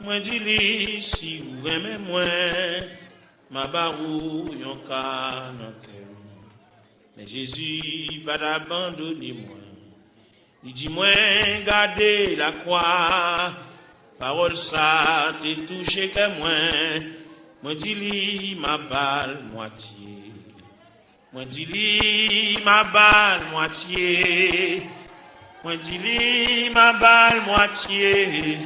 Moi dis li si ou aimez moi, ma baou yon kanakem. Mais Jésus va d'abandonner moi. Il dit moi garder la croix, Parole ça t'est touché que moi dis li ma balle moitié. Moi dis li ma balle moitié. Moi dis li ma balle moitié.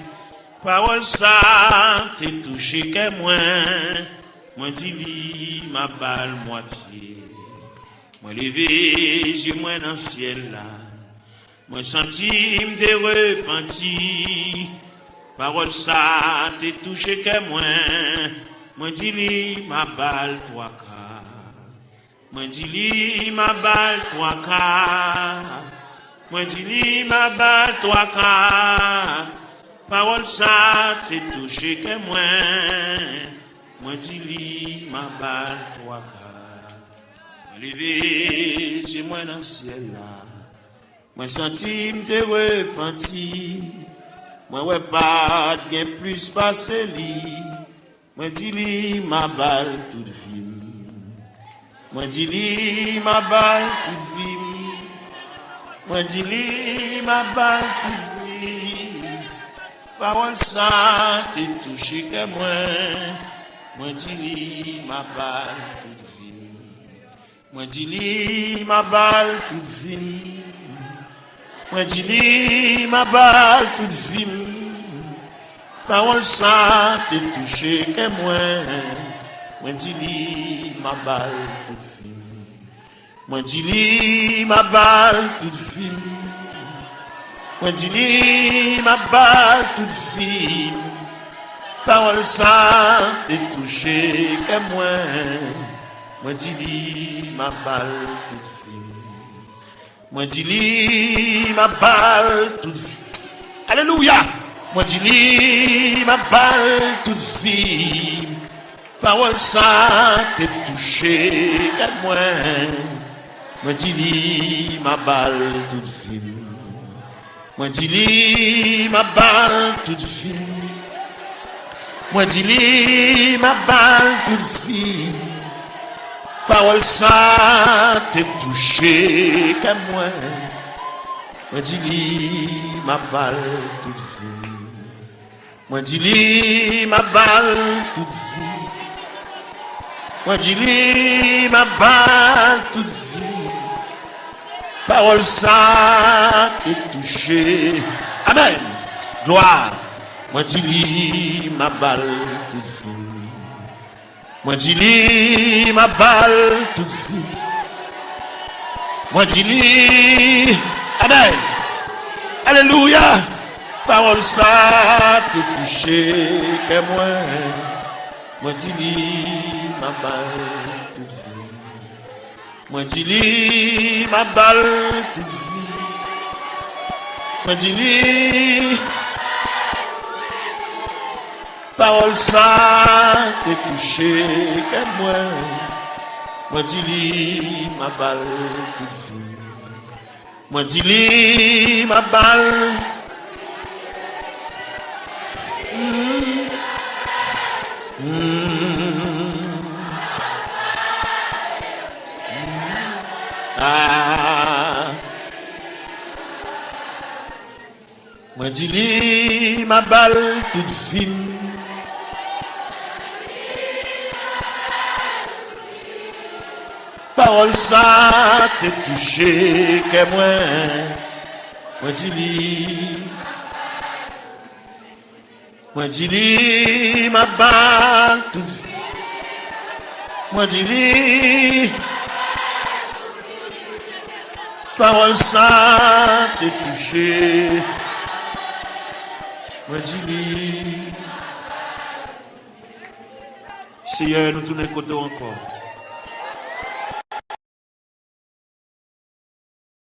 Parole ça t'est touché que moi dis li ma balle moitié. Moi levé, j'ai moins dans le ciel là. Moi senti m'te repenti. Parole ça t'est touché que moi dis li ma balle toi ka. Moi dis li ma balle toi ka. Moi dis li ma balle toi ka. Parole ça t'est touché que moi dis li ma balle toi ka. Levé, j'ai moins dans le ciel là. Moi senti m'te repenti. Moi ouais pas gain plus passé li. Moi dis li ma balle toute vie. Moi dis li ma balle toute vie. Moi dis li ma balle toute vie. Parole ça t'es touché que moi dis li ma balle toute vie. Moi dis li ma balle toute vie. Moi dis li ma balle toute vie. Parole ça t'es touché que moi dis li ma balle toute vie. Moi dis li ma balle toute vie. Moi dis li ma balle toute vie. Parole ça t'es touché que moi dis li ma balle toute vie. Moi dis li ma balle toute vie. Alléluia. Moi dis li ma balle toute vie. Parole ça t'es touché qu'à moi dis li ma balle toute vie. Moi dis li ma balle toute vie. Moi dis li ma balle toute vie. Parole ça t'es touché qu'à moi dis li ma balle toute vie. Moi dis li ma balle toute vie. Moi dis li ma balle toute vie. Parole ça t'es touché. Amen. Gloire. Moi dis li ma balle toute vie. Moi dis li ma balle toute vie. Moi dis li. Amen. Alléluia. Parole ça te touché que moi dis li ma balle toute vie. Moi dis li ma balle toute vie. Moi dis li. Parole ça te touché que moi dis li ma balle toute vie. Moi dis li ma balle. Moi dis li ma balle toute fine. Parole ça te touché que moi dis li. Moi dis li ma balle toute fine. Moi dis li. Parole ça te touché. Moi dis li. Seigneur, nous tournons côté encore.